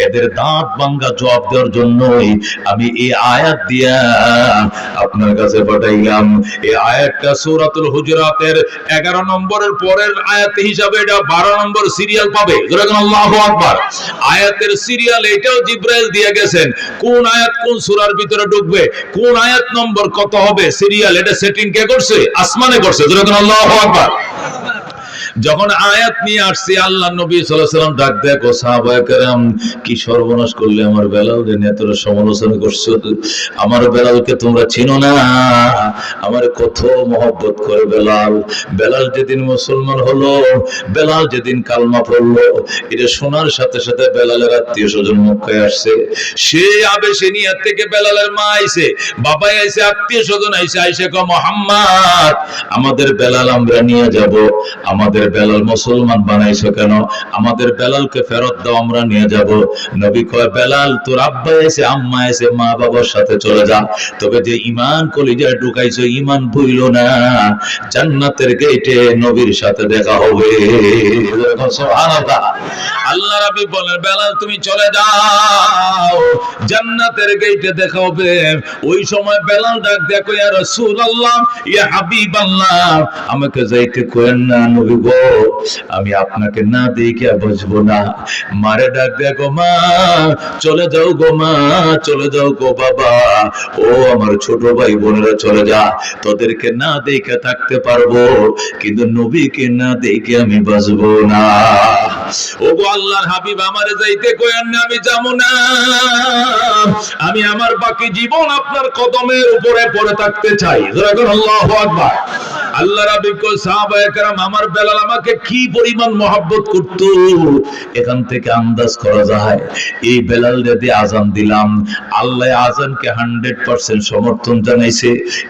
এদের দাঁত ভাঙা জবাব দেওয়ার জন্যই আমি এই আয়াত দিয়া আপনার কাছে পাঠাইলাম। এই আয়াতটা সূরাতুল হুজুরাতের 11 নম্বরের পরের আয়াত হিসাবে এটা 12 নম্বর সিরিয়াল পাবে। আল্লাহু আকবার। আয়াতের সিরিয়াল এটাও জিবরাইল দিয়ে গেছেন, কোন আয়াত কোন সূরার ভিতরে ঢুকবে, কোন আয়াত নম্বর কত হবে, সিরিয়াল এটা সেটিং কে করছে? আসমানে করছে। আল্লাহু আকবার। যখন আয়াত নিয়ে আসছে, আল্লাহ নবী সাল্লাল্লাহু আলাইহি ওয়াসাল্লাম ডাক দেয়, ও সাহাবায়ে কেরাম, কি সর্বনাশ করলে আমার বেলালকে নিয়ে তোমরা সমালোচনা করছো? আমার বেলালকে তোমরা চিনো না? আমার কত মহব্বত করে বেলাল। বেলাল যেদিন মুসলমান হলো, বেলাল যেদিন কালমা পড়লো, এটা শোনার সাথে সাথে বেলালের আত্মীয় স্বজন মক্কায় আসছে। সে আবেশে নিয়ে থেকে বেলালের মা আইছে, বাবাই আইছে, আত্মীয় স্বজন আইছে, আইসে কয়, মুহাম্মদ, আমাদের বেলাল আমরা নিয়ে যাব, আমাদের আমাদের বেলাল মুসলমান বানাইছো কেন? আমাদের বেলালকে ফেরত দাও, আমরা নিয়ে যাব। নবী কয়, বেলাল তোর আব্বা এসে আম্মা এসে মা বাবার সাথে চলে যা, তবে যে ঈমান কলিজায় ঢুকাইছো ঈমান ভুইলো না, জান্নাতের গেটে নবীর সাথে দেখা হবে। সুবহানাল্লাহ। আল্লাহ রাব্বি বলেন, বেলাল তুমি চলে যাও, জান্নাতের গেটে দেখা হবে। ওই সময় বেলাল ডাক দেয়া কই, ইয়া রাসূলুল্লাহ, ইয়া হাবিবাল্লাহ, আমাকে যাইতে কইেন না নবী গো, আমি আপনাকে না দেখে বুঝবো না। মারে ডাক দেয়া, গো মা চলে যাও গো মা, চলে যাও গো বাবা, ও আমার ছোট ভাই বোনেরা চলে যা, তোদেরকে না দেখে থাকতে পারবো, কিন্তু নবীকে না দেখে আমি বাঁচবো না। ও গো আল্লাহর হাবিব, আমারে যাইতে কইেন না, আমি যাবো না, আমি আমার বাকি জীবন আপনার কদমের উপরে পড়ে থাকতে চাই। আল্লাহু আকবার। আল্লাহ রাব্বি কই, সাহাবায়ে কেরাম আমার বেলাল আমাকে কি পরিমাণ মহব্বত করত, এখান থেকে আন্দাজ করা যায়। এই বেলাল যদি আজান দিলাম, আল্লাহ আজানকে 100% সমর্থন জানাইছে,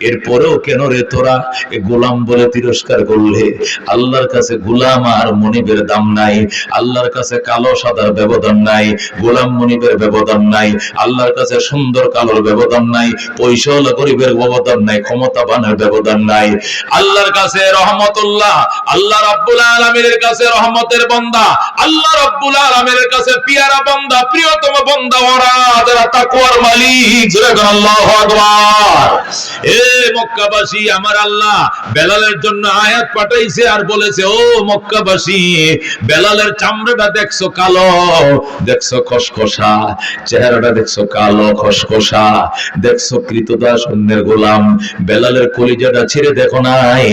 এরপরেও কেন রে তোরা গোলাম বলে তিরস্কার করলে? আল্লাহর কাছে গোলাম আর মনিবের দাম নাই, আল্লাহর কাছে কালো সাদার ব্যবধান নাই, গোলাম মনিবের ব্যবধান নাই, আল্লাহর কাছে সুন্দর কালোর ব্যবধান নাই, পয়সাওয়ালা গরিবের ব্যবধান নাই, ক্ষমতাবানের ব্যবধান নাই। আল্লাহর কাছে রহমতুল্লাহ, আল্লাহ রাব্বুল আলামিনের কাছে রহমতের বান্দা, আল্লাহ রাব্বুল আলামিনের কাছে পিয়ারা বান্দা, প্রিয়তম বান্দা ওরা যারা তাকওয়ার মালিক। আল্লাহু আকবার। এ মক্কাবাসী, আমার আল্লাহ বেলালের জন্য আয়াত পাঠাইছে আর বলেছে, ও মক্কাবাসী, বেলালের চামড়াটা দেখছো কালো, দেখছো খসখসা, চেহারাটা দেখছো কালো খসখসা, দেখছো কৃতদাস অন্যের গোলাম, বেলালের কলিজাটা ছেড়ে দেখো নাই,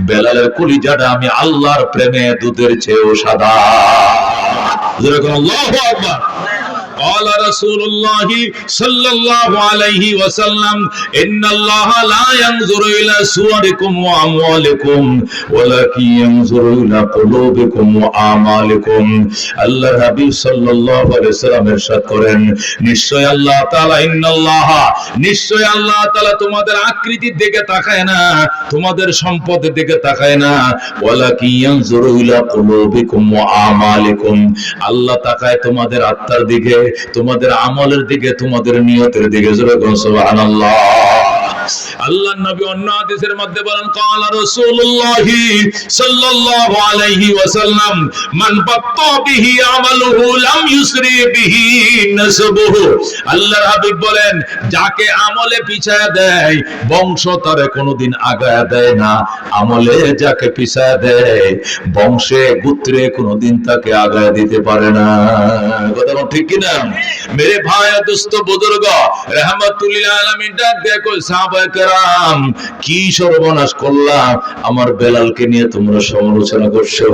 বেলালের কলিজাটা আমি আল্লাহর প্রেমে দুধের চেয়েও সাদা। আল্লাহু আকবার। قال رسول الله صلى الله عليه وسلم إن الله لا ينظر إلى صوركم وأموالكم ولكن ينظر إلى قلوبكم وأعمالكم। আল্লাহর হাবিব সাল্লাল্লাহু আলাইহি ওয়াসাল্লাম ইরশাদ করেন, নিশ্চয় আল্লাহ তাআলা, ইন্নাল্লাহ, নিশ্চয় আল্লাহ তাআলা তোমাদের আকৃতির দিকে তাকায় না, তোমাদের সম্পদের দিকে তাকায় না, ওয়ালাকিন ইয়ানজুরু ইলা কুলুবিকুম ওয়া আমালিকুম, আল্লাহ তাকায় তোমাদের আত্মার দিকে, তোমাদের আমলের দিকে, তোমাদের নিয়তের দিকে। সুবহানাল্লাহ। আল্লাহর নবী অন্য হাদিসের মধ্যে বলেন, قال رسول الله صلى الله عليه وسلم من بطأ به عمله لم يسرع به نسبه। আল্লাহর হাবিব বলেন, যাকে আমলে পিছায়া দেয় বংশ তারে কোনোদিন আগায়া দেয় না, আমলে যাকে পিছায়া দেয় বংশে গোত্রে কোনোদিন তাকে আগায়া দিতে পারে না। কথা ঠিক কি না? মেরে ভাই দোস্ত বুজুর্গ, রাহমাতুল লিল আলামিন ডাক দেখো, সাহাবায়ে কেরাম কি সর্বনাশ করলাম, আমার বেলালকে নিয়ে তোমরা সমালোচনা করছো।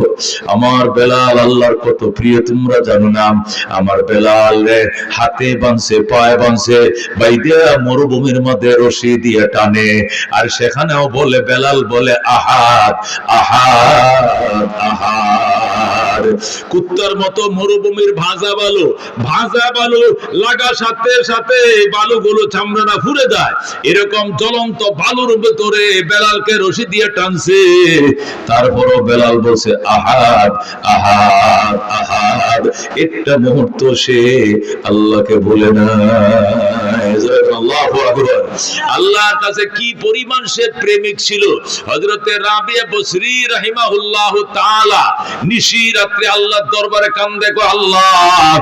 আমার বেলাল আল্লাহর কত প্রিয় তোমরা জানো না? আমার বেলাল হাতে বাঁধছে, পায়ে বাঁধছে, বাইদা মরুভূমির মধ্যে রশি দিয়ে টানে, আর সেখানেও বলে, বেলাল বলে আহাদ আহাদ আহাদ। কুত্তার মতো মরুভূমির ভাজা বালু লাগা সাথে সাথে বালুগুলো চামড়াটা ফুরে যায়, এরকম জ্বলন্ত বালুর ভেতরে বেলালকে রশি দিয়ে টানছে, তারপরও বেলাল বলছে আহাদ আহাদ আহাদ। একটা মুহূর্ত সে আল্লাহকে ভুলে না। আল্লাহর কাছে কি পরিমাণ সে প্রেমিক ছিল। হযরতে রাবিয়া বসরি রাহিমাহুল্লাহু তাআলা নিশি রাত্রে আল্লাহর দরবারে কান্দে, গো আল্লাহ,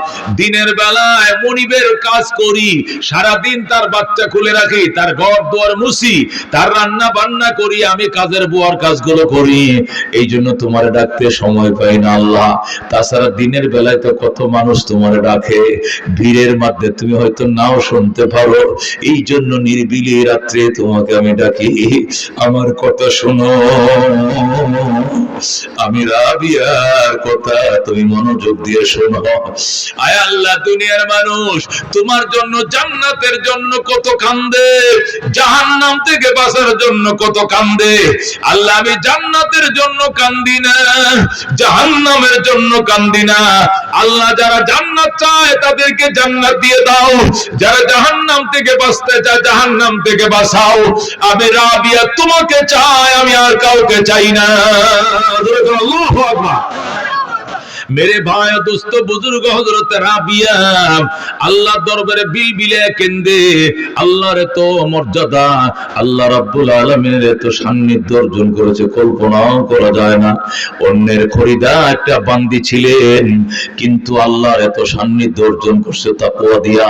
দিনের বেলায় মনিবের কাজ করি, সারা দিন তার বাচ্চা খুলে রাখি, তার ঘর দুয়ার মুছি, তার রান্না বান্না করি, আমি কাজের বুয়ার কাজগুলো করি, এই জন্য তোমার ডাকতে সময় পাই না আল্লাহ। তাছাড়া দিনের বেলায় তো কত মানুষ তোমার ডাকে, ভিড়ের মধ্যে তুমি হয়তো নাও শুনতে পারো, এই জন্য নির্বিলি রাত্রে তোমাকে আমি ডাকি, আমার কথা শোনো, আমি রাবিয়ার কথা তুমি মনোযোগ দিয়ে শোনো। আয় আল্লাহ, দুনিয়ার মানুষ তোমার জন্য, জান্নাতের জন্য কত কান্দে, জাহান্নাম থেকে বাঁচার জন্য কত কান্দে। আল্লাহ, আমি জান্নাতের জন্য কান্দি না, জাহান্নামের জন্য কান্দি না। আল্লাহ, যারা জান্নাত চায় তাদেরকে জান্নাত দিয়ে দাও, যারা জাহান্নাম থেকে বাঁচতে চায় জাহান্নাম থেকে বাঁচাও। আমি রাবিয়া তোমাকে চাই, আমি আর কাউকে চাই না। আল্লাহু আকবার। मेरे भाई दोस्त बुजुर्ग हजरत राबिया আল্লাহ দরবারে বিলবিলে কেন্দে আল্লাহর এত মর্যাদা, আল্লাহ রাব্বুল আলামিনের এত সান্নিধ্য অর্জন করেছে কল্পনাও করা যায় না। অন্যের খরিদা একটা বান্দি ছিলেন, কিন্তু আল্লাহর এত সান্নিধ্য অর্জন করছে তাকওয়া দিয়া।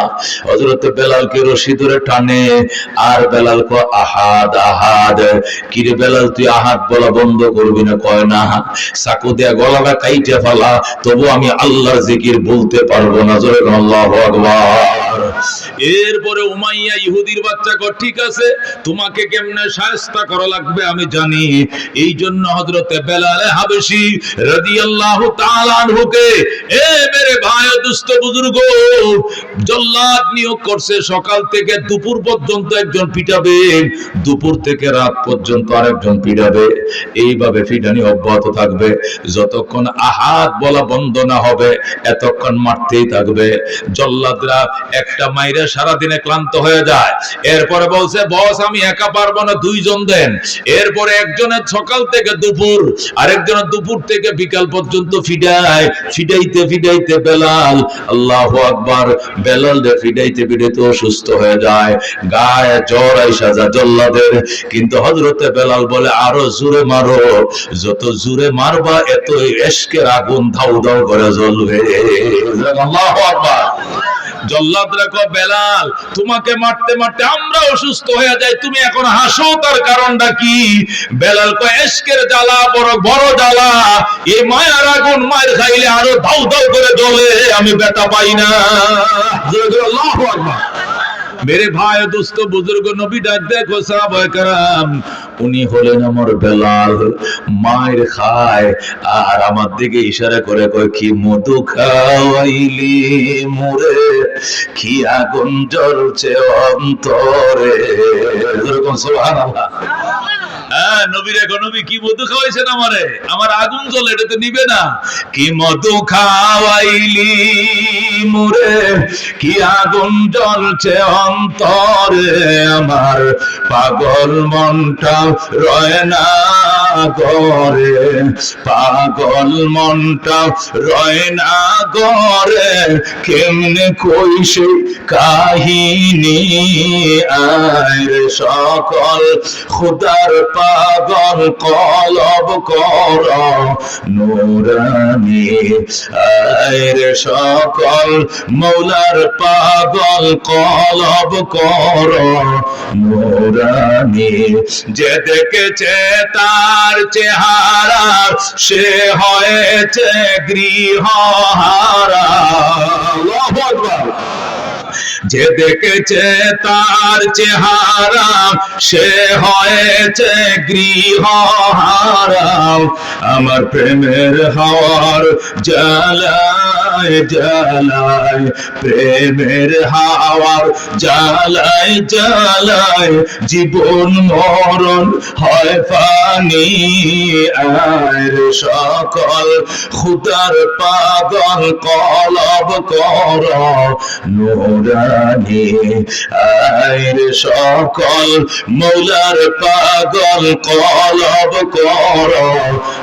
হযরত বেলালকে রশি ধরে টানে, আর বেলাল কয় আহাদ আহাদ। কিরে বেলাল তুই আহাদ বলা বন্ধ করবি না? কয় না, চাকু দিয়া গলাটা কাইটে ফেলা, তবু আমি আল্লাহর জিকির বলতে পারবো না। জোরে আল্লাহু আকবার। এরপরে উমাইয়া ইহুদির বাচ্চা কয় ঠিক আছে, তোমাকে কেমনে শায়েস্তা করা লাগবে আমি জানি। এই জন্য হযরতে বেলাল হাবশী রাদিয়াল্লাহু তাআলা আনহুকে, এ মেরে ভাই দুস্থ বুজুর্গ, জল্লাদ নিয়োগ করছে। সকাল থেকে দুপুর পর্যন্ত একজন পিটাবে, দুপুর থেকে রাত পর্যন্ত আরেকজন পিটাবে। এইভাবে পিটানি অব্যাহত থাকবে, যতক্ষণ আহাদ বলা বন্ধ না হবে এতক্ষণ মারতেই থাকবে। জল্লাদরা একটা মাইরে সারাদিনে ক্লান্ত হয়ে যায়। এরপরে বলছে বস আমি একা পারবো না, দুইজন দেন। এরপরে একজনের সকাল থেকে দুপুর, আরেকজনের দুপুর থেকে বিকাল পর্যন্ত ফিডায়। ফিডাইতে ফিডাইতে বেলাল, আল্লাহু আকবার, বেলাল রে ফিডাইতে ফিডাইতে অসুস্থ হয়ে যায়, গায়ে জ্বর আইসা যায় জল্লাদের। কিন্তু হযরতে বেলাল বলে আরো জোরে মারো, যত জোরে মারবা এত ইশকের আগুন ধাউ ধাউ করে জ্বলবে। আল্লাহু আকবার। জল্লাদরা কয় বেলাল তোমাকে মারতে মারতে আমরা অসুস্থ হয়ে যাই, তুমি এখন হাসো, তার কারণটা কি? বেলাল কয় ইশকের জ্বালা বড় বড় জ্বালা, এই মায়ার আগুন মার খাইলে আরো ধাউ ধাউ করে জ্বলে, আমি ব্যথা পাই না। আল্লাহু আকবার। मेरे भाई दोस्तों बुजुर्ग नबी डाक देखो साहबाए करम, উনি হলেন আমার বেলাল। মায়ের খায় আর আমার দিকে ইশারা করে কয় কি মধু খাওয়াইলি মোরে, কি আগুন জ্বলছে অন্তরে। এরকম সুবহানাল্লাহ। নবীর এখন নবী কি মধু খাওয়াইছেন আমারে, আমার আগুন জ্বলে, এটা তো নিবে না। কি মধু খাওয়াইলি মোরে, কি আগুন জ্বলছে অন্তরে, আমার পাগল মনটা রয় না গরে, পাগল মনটা রয় না গরে, কেমনে কই সে কাহিনী, আয় সকল খুদার পাগল কলব কর নূরানি, আয় সকল মৌলার পাগল কলব কর নূরানি। যে দেখেছে তার চেহারা সে হয়েছে গৃহহারা। আল্লাহু আকবার। যে দেখেছে তার চেহারা সে হয়েছে গৃহহারা, আমার প্রেমের হাওয়ার জ্বালায় জ্বালায়, প্রেমের হাওয়ার জ্বালায় জ্বালায়, জীবন মরণ হয় ফানি, আর সকল খুদার পাগল কলব কর নূরানি, আয় সকল মৌলার পাগল কলব কর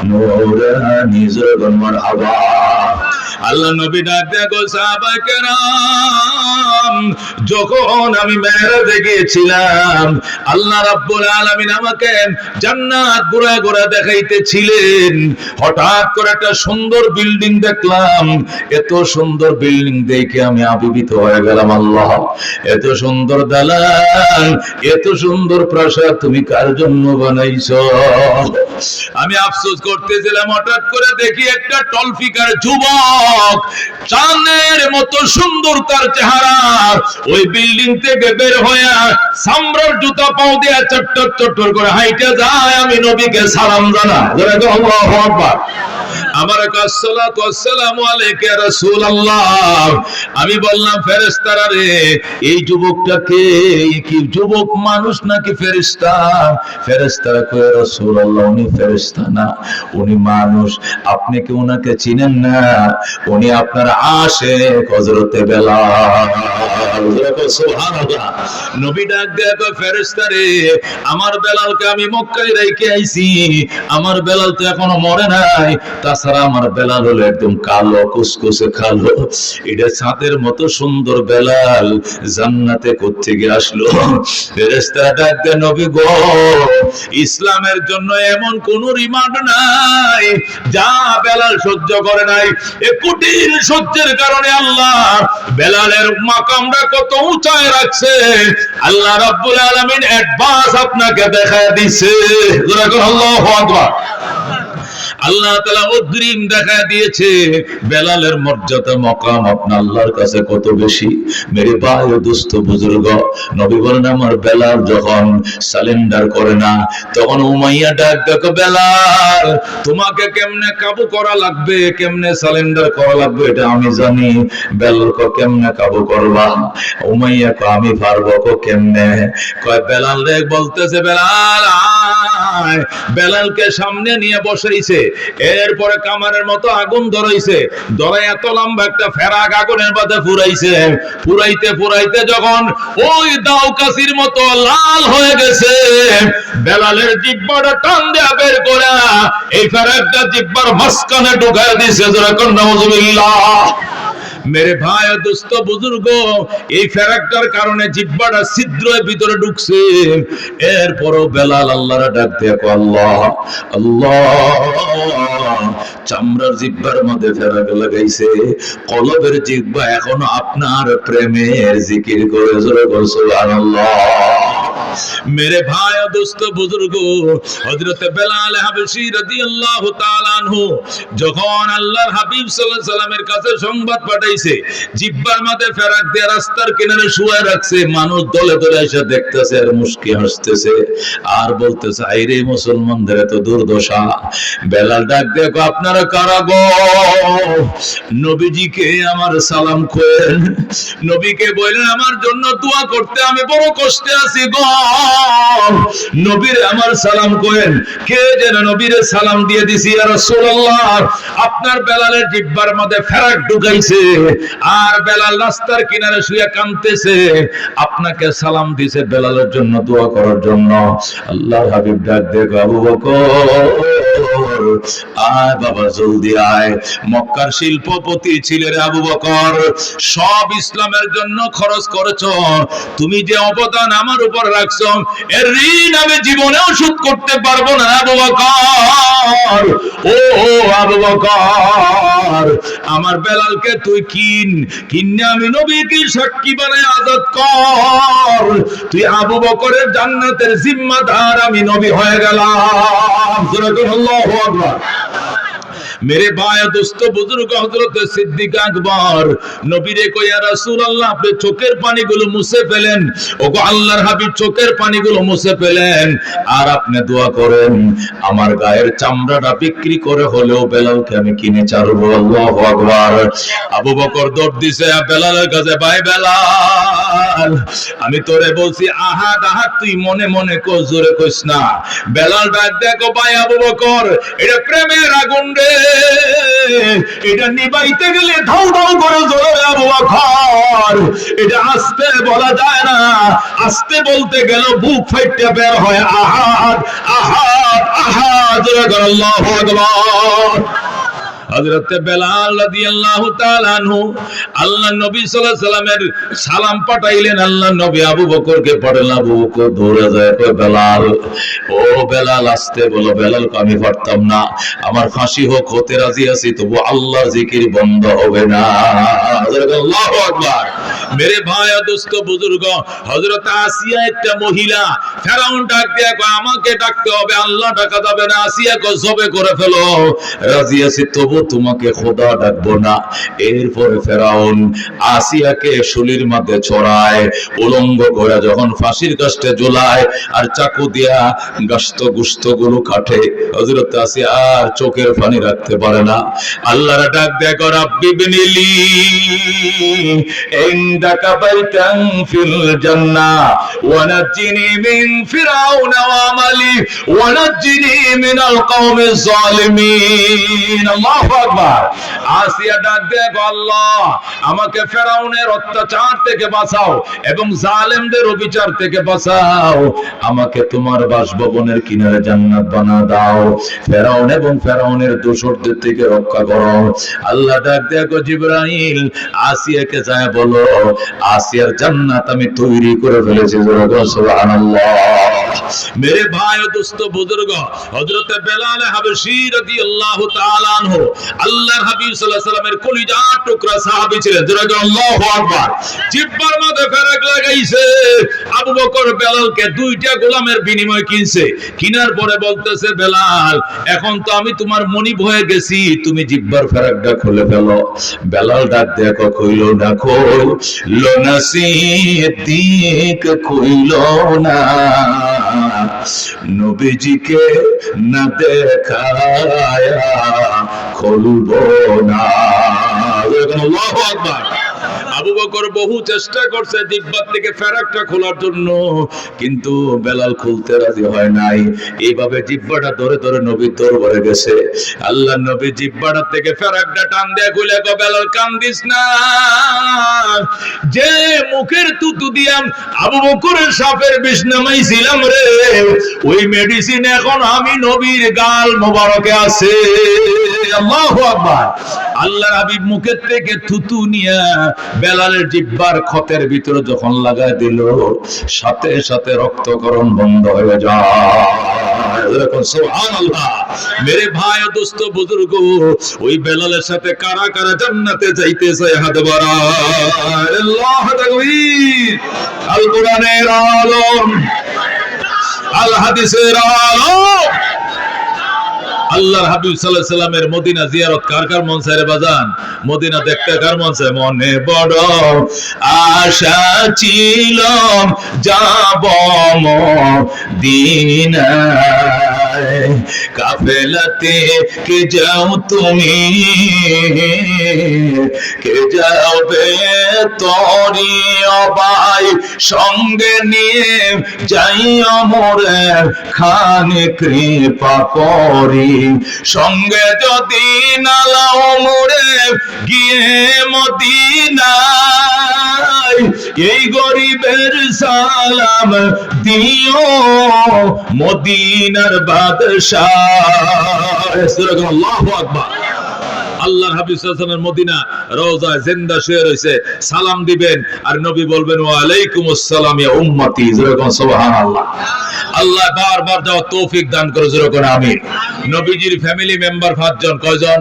নূরানি। জোরে মারহাবা। আল্লাহ নবী ডাক দেখো সাহাবায়ে কেরাম, যখন আমি মেরাজে গিয়েছিলাম আল্লাহ রাব্বুল আলামিন আমাকে জান্নাত ঘুরে ঘুরে দেখাইতেছিলেন। হঠাৎ করে একটা সুন্দর বিল্ডিং দেখলাম, এত সুন্দর বিল্ডিং দেখে আমি আবির্ভূত হয়ে গেলাম। আল্লাহ এত সুন্দর দালান, এত সুন্দর প্রাসাদ তুমি কার জন্য বানাইছো? আমি আফসোস করতেছিলাম, হঠাৎ করে দেখি একটা টলফিকার যুবক, চাঁদের মতো সুন্দর তার চেহারা, ওই বিল্ডিং থেকে বের হয়ে সামরার জুতা পাও দিয়া চট্টর চট্টর করে হাইটে যায়। আমি নবীকে সালাম জানাই। আল্লাহু আকবার। আমার আসসালাতু ওয়াসসালামু আলাইকা ইয়া রাসূলুল্লাহ। আমি বললাম ফেরেশতারা রে, এই যুবকটা কে? কি যুবক মানুষ নাকি ফেরেশতা? ফেরেশতারা কয় রাসূলুল্লাহ উনি ফেরেশতা না, উনি মানুষ। আপনি কি উনাকে চিনেন না? উনি আপনার আশিক হযরতে বেলাল। সুবহানাল্লাহ। নবী ডাক দেয়া কয় ফেরেশতা রে, আমার বেলালকে আমি মক্কায় রেখে আইছি, আমার বেলাল তো এখনো মরে নাই, তাছাড়া তাছাড়া আমার বেলাল হলো একদম কালো, কুসকুসে কালো। এটা চাঁদের মতো সুন্দর বেলাল জান্নাতে কোত্থেকে আসলো? ফেরেশতারা ডাক দেয়, নবী গো, ইসলামের জন্য এমন কোন রিমান্ড নাই যা বেলাল সহ্য করে নাই। এই কঠিন সহ্যের কারণে আল্লাহ বেলালের মাকামটা কত উঁচায় রাখছে, আল্লাহ রাব্বুল আলামিন অ্যাডভান্স আপনাকে দেখায় দিছে। আল্লাহু আকবার। আল্লাহ তাআলা অগ্রিম দেখা দিয়েছে বেলালের মর্যাদা মাকাম আপনার আল্লাহর কাছে কত বেশি। মেরে ভাই ও দোস্ত বুজুর্গ, নবী বলেন আমার বেলাল যখন সারেন্ডার করে না, তখন উমাইয়া ডাক দেখো, বেলাল তোমাকে কেমনে কাবু করা লাগবে, কেমনে সারেন্ডার করা লাগবে এটা আমি জানি। বেলাল কো কেমনে কাবু করবা? উমাইয়া কো আমি পারবো। কো কেমনে? কয় বেলাল রে বলতেছে, বেলাল আয়। বেলালকে সামনে নিয়ে বসাইছে, এরপরে কামারের মতো আগুন ধরাইছে, ধরাই এত লম্বা একটা ফেরাক আগুনের মধ্যে ফুরাইছে। ফুরাইতে ফুরাইতে যখন ওই দাও কাশির মতো লাল হয়ে গেছে, বেলালের জিহ্বাটা টান দেয়া বের করে এই ফেরাকটা জিহ্বার মাঝখানে ঢুকায় দিয়েছে। যেরকম নাউজুবিল্লাহ। মেরে ভাই ও দোস্ত বুজুর্গ, এই ফেরাকটার কারণে জিহ্বাটা ছিদ্রের ভিতরে ঢুকছে। এরপরও বেলাল আল্লাহর ডাক দেখো, আল্লাহ আল্লাহ। চামড়ার জিহ্বার মধ্যে ফেরাক লাগাইছে, কলবের জিহ্বা এখনো আপনার প্রেমের জিকির করে। জোরে বল সুবহানাল্লাহ। मेरे भाई और दोस्तों बुजुर्ग, हजरत बेलाल হাবশী রাদিয়াল্লাহু তাআলা আনহু যখন আল্লাহর হাবিব সাল্লাল্লাহু আলাইহি সাল্লামের কাছে সংবাদ পাঠাইছে, জিহ্বার মধ্যে ফেরাক দিয়ে রাস্তার কিনারে শুয়ে রাখছে, মানুষ দলে দলে এসে দেখতেছে আর মুস্কি হাসতেছে আর বলতেছে, আইরে মুসলমানদের এত দুর্দশা। বেলাল ডাক দেখো, আপনারা কারা গো? নবীজিকে আমার সালাম করেন, নবীকে বললেন আমার জন্য দোয়া করতে, আমি বড় কষ্টে আছি গো। নবীরে আমার সালাম করেন। কে যেন নবীরে সালাম দিয়ে দিছি, ইয়া রাসূলুল্লাহ আপনার বেলালের জিহ্বার মধ্যে ফেরাক ঢুকাইছে আর বেলাল রাস্তার কিনারে শুয়ে কাঁদতেছে, আপনাকে সালাম দিছে বেলালের জন্য দোয়া করার জন্য। আল্লাহর হাবিব ডাক দেখো, আবু বকর আয় বাবা জলদি আয়। মক্কার শিল্পপতি ছিলে রে আবু বকর, সব ইসলামের জন্য খরচ করেছো, তুমি যে অবদান আমার উপর রাখছো এর ঋণ আমি জীবনেও শোধ করতে পারবো না আবু বকর। ও আবু বকর, আমার বেলালকে তুই কিনে আমি নবীকে সাক্ষী বানায় আজাদ কর। তুই আবু বকরের জান্নাতের জিম্মাদার, আমি নবী হয়ে গেলাম। আল্লাহু আকবার। मेरे भाई दोस्तों बुजुर्ग, हजरत सिद्दीक আকবর নবীরে কই, ইয়া রাসূলুল্লাহ আপনি চোখের পানিগুলো মুছে ফেলেন। ওগো আল্লাহর হাবিব চোখের পানিগুলো মুছে ফেলেন আর আপনি দোয়া করেন আমার গায়ের চামড়াটা বিক্রি করে হলেও বেলালকে আমি কিনে ছাড়বো। আল্লাহু আকবার। আবু বকর দৌড় দিছে বেলালের কাছে, ভাই বেলাল আমি তোরে বলছি আহাদ আহাদ, তুই মনে মনে কো, জোরে কইস না। বেলাল ডাক দেখো, ভাই আবু বকর এটা প্রেমের আগুন রে, এটা নিবাইতে গেলে ধাউ ধাউ করে জ্বলে আবু বকর, এটা আস্তে বলা যায় না, আস্তে বলতে গেল বুক ফাইটে বের হয় আহাদ আহাদ আহাদ। আল্লাহু আকবার। হযরত বেলাল রাদিয়াল্লাহু তাআলা আনহু আল্লাহ নবী সাল্লাল্লাহু আলাইহি সাল্লামের সালাম পাঠাইলেন, আল্লাহ নবী আবু বকরকে পাঠালেন। আবু বকর দৌড়ে যায়, কয় বেলাল, ও বেলাল আস্তে বলো। বেলাল আমি পারতাম না, আমার ফাঁসি হোক হতে রাজি আছি, তবু আল্লাহর জিকির বন্ধ হবে না। আল্লাহু আকবার। মেরে ভাই দোস্ত বুজুর্গ, হযরত আসিয়া একটা মহিলা, ফেরাউন ডাক দিয়ে কয় আমাকে ডাকতে হবে, আল্লাহ ডাকা যাবে না। আসিয়া কয় জবে করে ফেলো, রাজি আছি তবু তোমাকে খোদা ডাকবো না। এরপরে ফেরাউন আসিয়াকে শুলির মধ্যে ছড়ায়, উলঙ্গ করে যখন ফাঁসির কাস্টে ঝোলায় আর চাকু দিয়া গোশত গুলো কাটে, হযরত আসিয়া আর চোখের পানি রাখতে পারে না। আল্লাহর ডাক দেয়, রাব্বি বিনিলি ইনদাকা বাইতান ফিল জান্নাহ ওয়া নাজ্জিনি মিন ফিরাউনা ওয়া আমালি ওয়া নাজ্জিনি মিনাল কওমিজ জালিমিন। আল্লাহু আকবার। আসিয়া ডাক দিয়ে আল্লাহ আমাকে ফেরাউনের অত্যাচার থেকে বাঁচাও এবং জালেমদের অবিচার থেকে বাঁচাও, আমাকে তোমার বাসভবনের কিনারে জান্নাত বানা দাও, ফেরাউন এবং ফেরাউনের দোসরদের থেকে রক্ষা করো। আল্লাহ ডাক দেখো জিবরাইল আসিয়াকে যায় বলো আসিয়ার জান্নাত আমি তৈরি করে ফেলেছি। সুবহানাল্লাহ। মেরে ভাই ও দোস্ত বুজুর্গ, হযরতে বেলাল হাবশী রাদিয়াল্লাহু তাআলা আনহু আল্লাহর হাবিব সাল্লাল্লাহু আলাইহি ওয়াসাল্লামের কলিজার টুকরা সাহাবী ছিলেন। জোরে আল্লাহু আকবার। জিহ্বার মধ্যে ফেরেক লাগাইছে। আবু বকর বেলালকে দুইটা গোলামের বিনিময়ে কিনছে। কিনার পরে বলতেছে বেলাল এখন তো আমি তোমার মনিব হয়ে গেছি, তুমি জিহ্বার ফেরেকটা খুলে ফেলো। বেলাল ডাক দেখো কইলো না কইলো না সিদ্দিক কইলো না, নবীজিকে না দেখায়া খুলবো না। আল্লাহু আকবার। আবু বকর বহু চেষ্টা করছে জিহ্বার থেকে ফেরাকটা খোলার জন্য, কিন্তু বেলাল খুলতে রাজি হয় নাই। এইভাবে জিহ্বাটা ধরে ধরে নবীর দরবারে গেছে। আল্লাহ নবী জিহ্বাটা থেকে ফেরাকটা টান দিয়ে খুলে কো বেলাল কান্দিস না, যে মুখের তুতু দিয়া আবু বকরের সাপের বিষ নামাইছিলাম রে, ওই মেডিসিন এখন আমি নবীর গাল মোবারকে আছে। আল্লাহু আকবার। আল্লাহর হাবিব মুখের থেকে থুতু নিয়ে বেলালের জিহ্বার ক্ষতের ভিতরে যখন লাগায় দিল, সাথে সাথে রক্তক্ষরণ বন্ধ হয়ে যায়। সুবহানাল্লাহ। মেরে ভাই ও দোস্ত বুজুর্গ, ওই বেলালের সাথে কারা কারা জান্নাতে যাইতে চায় হাত বাড়ায়। আল্লাহু তাকবীর। আল কোরআনের আলম, আল হাদিসের আলম। আল্লাহর হাবিব সাল্লাল্লাহু আলাইহি সাল্লামের মদিনা জিয়ারত কার কার মন চায় রে বাজান? মদিনা দেখতে কার মন চায়? মনে বড় আশা ছিল যাব মদিনায়, কাফেলাতে কে যাও তুমি, কে যাবে তরি অবাই সঙ্গে নিয়ে যাইও মোরে খানে কৃপা করি, সঙ্গে যদি নালাও মোরে গিয়ে মদিনায়, এই গরিবের সালাম দিও মদিনার বাদশাহ। আল্লাহু আকবার। আল্লাহর হাবিব সাল্লাল্লাহু আলাইহি ওয়াসাল্লামের মদিনা রওজায় জিন্দা শুয়ে রয়েছে, সালাম দিবেন আর নবী বলবেন ওয়া আলাইকুমুস সালাম ইয়া উম্মতি। সুবহানাল্লাহ। আল্লাহ বারবার যাওয়ার তৌফিক দান করে, যেরকম আমিন। নবীজির ফ্যামিলি মেম্বার 5 জন। কয়জন?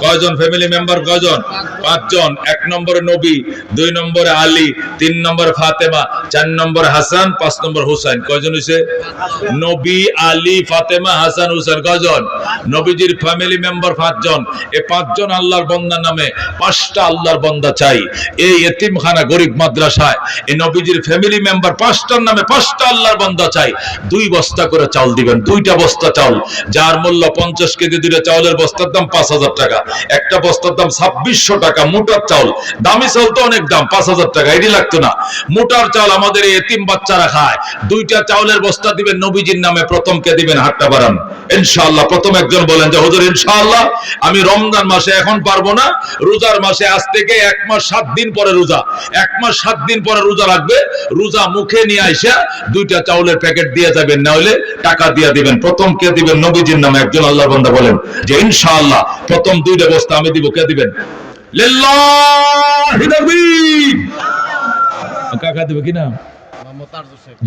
কয়জন ফ্যামিলি মেম্বার? কয়জন? 5 জন। 1 নম্বরে নবী, 2 নম্বরে আলী, 3 নম্বরে ফাতেমা, 4 নম্বরে হাসান, 5 নম্বর হুসাইন। কয়জন হইছে? নবী, আলী, ফাতেমা, হাসান, হুসাইন। কয়জন? নবীজির ফ্যামিলি মেম্বার 5 জন। এই 5 জন আল্লাহর বান্দা নামে 5টা আল্লাহর বান্দা চাই। এই এতিমখানা গরিব মাদ্রাসায় এই নবীজির ফ্যামিলি মেম্বার 5টার নামে 5টা আল্লাহর বান্দা চাই। 2 বস্তা করে চাউল দিবেন, 2টা বস্তা চাউল, যার মূল্য 50 কেজি দিলে চাউলের বস্তার দাম 5000 টাকা, একটা বস্তার দাম 2600 টাকা। মোটার চাউল, দামি চাউল তো অনেক দাম, 5000 টাকা, এটি লাগতো না। মোটার চাউল আমাদের এতিম বাচ্চারা খায়। 2টা চাউলের বস্তা দিবেন নবীজির নামে। প্রথম কে দিবেন? হাতটা বাড়ান ইনশাআল্লাহ। প্রথম একজন বলেন যে হুজুর ইনশাআল্লাহ আমি রমজান মাসে এখন পারবো না, রোজার মাসে আজ থেকে 1 মাস 7 দিন পরে রোজা, 1 মাস 7 দিন পরে রোজা রাখবে, রোজা মুখে নিয়ে আইসা 2টা চাউলের প্যাকেট দিয়ে যাবেন, না হলে টাকা দিয়ে দিবেন। প্রথম কে দিবেন? নবীজির নামে একজন আল্লাহর বান্দা বলেন যে ইনশাআল্লাহ প্রথম 2টা বস্তা আমি দিব। কে দিবেন? লিল্লাহি তাকবীর। কাকা দিবে কিনা?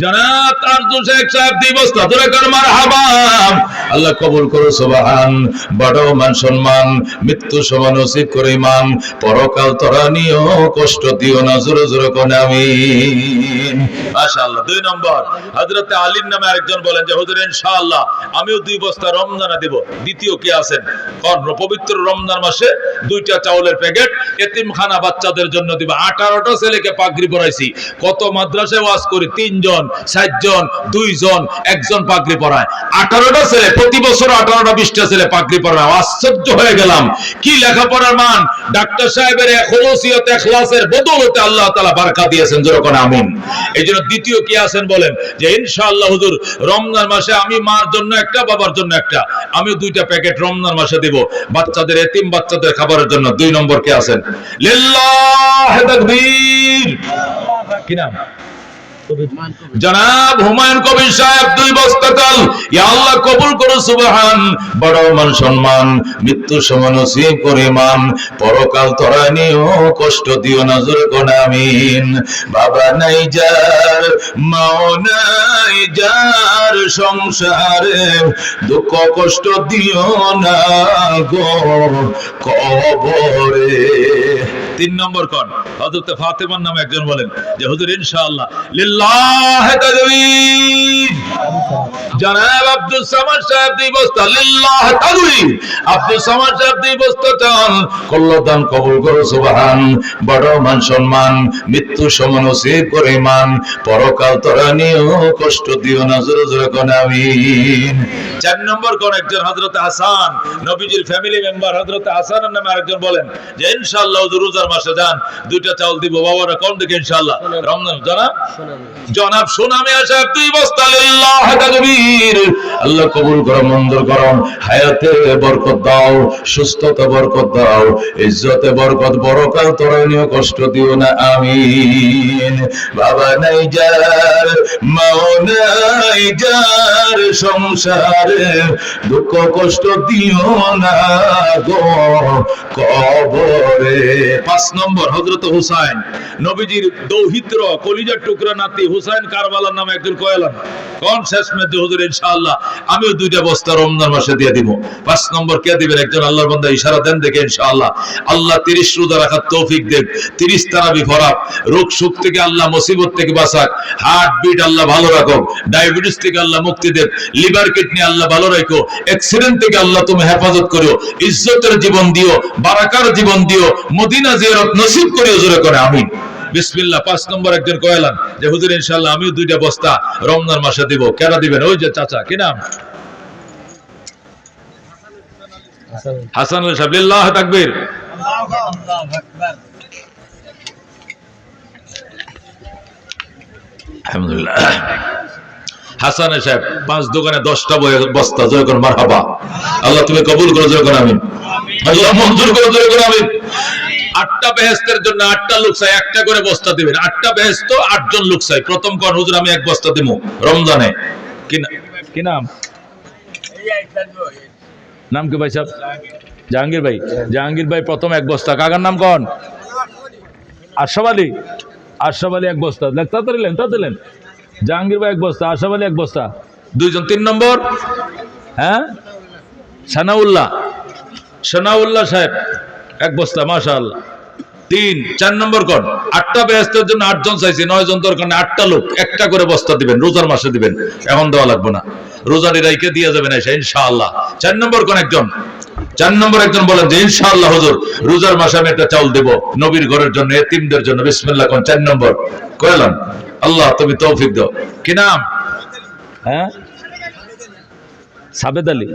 জানাত আরজু শেখ সাহেব 2 বস্তা। ধরে কর মারহাবা। আল্লাহ কবুল করো। সুবহান। বড় মান সম্মান, মৃত্যু সমান নসিব করে ইমান, পরকাল তোরা নিও কষ্ট দিও না। জোরে জোরে কোন আমিন। মাশাআল্লাহ। 2 নম্বর হযরতে আলীর নামে আরেকজন বলেন যে হুজুর ইনশাআল্লাহ আমিও 2 বস্তা রমজানে দেব। দ্বিতীয় কে আছেন? কারণ পবিত্র রমজান মাসে 2টা চাউলের প্যাকেট এতিমখানা বাচ্চাদের জন্য দিব। 18টা ছেলেকে পাগড়ি পরাইছি, কত মাদ্রাসায় ওয়াজ করি 3 জন 4 জন 2 জন 1 জন পাগড়ি পরায়, 18টা ছেলে প্রতি বছর 18টা 20টা ছেলে পাগড়ি পরায়। আশ্চর্য হয়ে গেলাম, কি লেখাপড়ার মান! ডাক্তার সাহেবের খলুসিয়ত ইখলাসের বদৌলতে আল্লাহ তাআলা বারাকা দিয়েছেন, যেরকম আমিন। এইজন্য দ্বিতীয় কি আছেন বলেন যে ইনশাআল্লাহ হুজুর রমজান মাসে আমি মার জন্য একটা, বাবার জন্য একটা, আমি 2টা প্যাকেট রমজান মাসে দেব বাচ্চাদের, এতিম বাচ্চাদের খাবারের জন্য। 2 নম্বর কে আছেন? লিল্লাহি তাকবীর। কি নাম? জনাব হুমায়ুন কবির সাহেব 2 বস্তা চাল। ইয়া আল্লাহ কবুল করো, সুবহান। বড় মান সম্মান, মৃত্যু সমান নসিব করে মান, পরকাল তোরা নিও কষ্ট দিও না, জোরে কোন আমিন। বাবা নাই যার, মাও নাই যার, সংসারে দুঃখ কষ্ট দিও না গো কবরে। 3 নম্বর কোন? হযরত ফাতেমার নামে একজন বলেন যে হুজুর ইনশাআল্লাহ লিল্লাহি তাকবীর। জনাব আব্দুল সামাদ সাহেব 2 বস্তা, লিল্লাহি তাকবীর। আব্দুল সামাদ সাহেব 2 বস্তা চান, কল্যাণ কবুল করো, সুবহান। বড় মান সম্মান, মৃত্যু সমান নসিব করে মান, পরকাল তোরা নিও কষ্ট দিও না, জোরে জোরে কোন আমিন। 4 নম্বর কোন? একজন হযরত হাসান, নবীজির ফ্যামিলি মেম্বার হযরত হাসানের নামে আরেকজন বলেন যে ইনশাআল্লাহ রোজার মাসে যান 2টা চাউল দিব বাবারা, কোন দিকে ইনশাআল্লাহ? রমজান। জনাব সুনামি সাহেব 2 বস্তা, লিল্লাহি তাকবীর। আল্লাহ কবুল করো, মঞ্জুর করো, হায়াতে বরকত দাও, সুস্থতা বরকত দাও, ইজ্জতে বরকত, বরকাল তোরা নিও কষ্ট দিও না, আমিন। বাবা নাই যার, মাও নাই যার, সংসারে দুঃখ কষ্ট দিও না গো কবরে। 5 নম্বর হযরত হুসাইন, নবীজির দৌহিত্র কলিজার টুকরা নাতি হুসাইন কারবালার নামে একজন কয়ালান, কোন শেষ মেয়াদে হুজুর ইনশাআল্লাহ আমিও 2টা বস্তা রমজান মাসে দিয়ে দিব। 5 নম্বর কে দিবেন? একজন আল্লাহর বান্দা ইশারা দেন দেখে ইনশাআল্লাহ আল্লাহ 30 রোজা রাখার তৌফিক দেন, 30 তারাবি ফরাক, রোগ সুখ থেকে আল্লাহ মুসিবত থেকে বাঁচাক, হার্ট বিট আল্লাহ ভালো রাখুক, ডায়াবেটিস থেকে আল্লাহ মুক্তি দেন, লিভার কিডনি আল্লাহ ভালো রাখো, অ্যাক্সিডেন্ট থেকে আল্লাহ তুমি হেফাজত করো, ইজ্জতের জীবন দিও, বারাকার জীবন দিও, মদিনা জিয়ারত নসিব করিও, জোরে করে আমিন। বিসমিল্লাহ। 5 নম্বর একজন কয়ালান যে হুজুর ইনশাআল্লাহ আমিও 2টা বস্তা রমজান মাসে দিব। কেন দিবেন? ওই যে চাচা, কি নাম? হাসান আলী সাহেব, লিল্লাহি তাকবীর। আলহামদুলিল্লাহ। হাসান সাহেব 5 দোকানে 10টা বস্তা, জয় করুন মারহাবা। আল্লাহ তুমি কবুল করো, জয় করুন আমিন। আল্লাহ মঞ্জুর করো, জয় করুন আমিন। 8টা বেহেশতের জন্য 8টা লোক চাই, একটা করে বস্তা দিবেন। 8টা বেহেশত 8 জন লোক চাই। প্রথম কোন? হুজুর আমি 1 বস্তা দেব রমজানে। কি নাম? নাম কি ভাই সাহেব? জাহাঙ্গীর ভাই। জাহাঙ্গীর ভাই প্রথম 1 বস্তা। কাকার নাম কোন? আশরাফ আলী। আশরাফ আলী 1 বস্তা। তাড়াতাড়ি জাহাঙ্গীর ভাই 1 বস্তা, আশরাফ আলী 1 বস্তা। 2 জন। 3 নম্বর হ্যাঁ সানাউল্লাহ সাহেব 1 বস্তা, মাশাআল্লাহ। 3। 4 নম্বর কোন? 8টা বেহেশতের জন্য 8 জন চাইছি, 9 জন দরকার নেই, 8টা লোক, একটা করে বস্তা দিবেন, রোজার মাসে দিবেন, এখন দেওয়া লাগবে না, রোজারি রাইকে দিয়ে যাবেন ইনশাআল্লাহ। 4 নম্বর কোন একজন? 4 নম্বর একজন বলেন যে ইনশাআল্লাহ হুজুর রোজার মাসে আমি একটা চাউল দেব নবীর ঘরের জন্য, এতিমদের জন্য। বিসমিল্লাহ কোন? 4 নম্বর কইলাম। আল্লাহ তুমি তৌফিক দাও। কি নাম? হ্যাঁ সাবেদ আলী।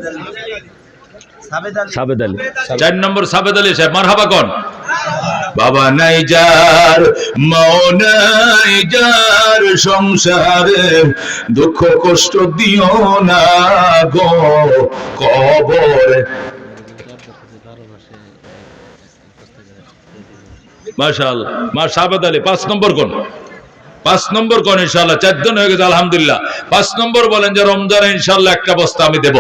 4 নম্বর সাবেদ আলী সাহেব, মারহাবা কোন? বাবা নাই যার, মাও নাই যার, সংসারে দুঃখ কষ্ট দিও না গো কবরে। মাশাআল্লাহ। সাবেদ আলী 5 নম্বর কোন? 5 নম্বর কোন? ইনশাআল্লাহ 4 জন হয়ে গেছে, আলহামদুলিল্লাহ। 5 নম্বর বলেন যে রমজানে ইনশাআল্লাহ একটা বস্তা আমি দেব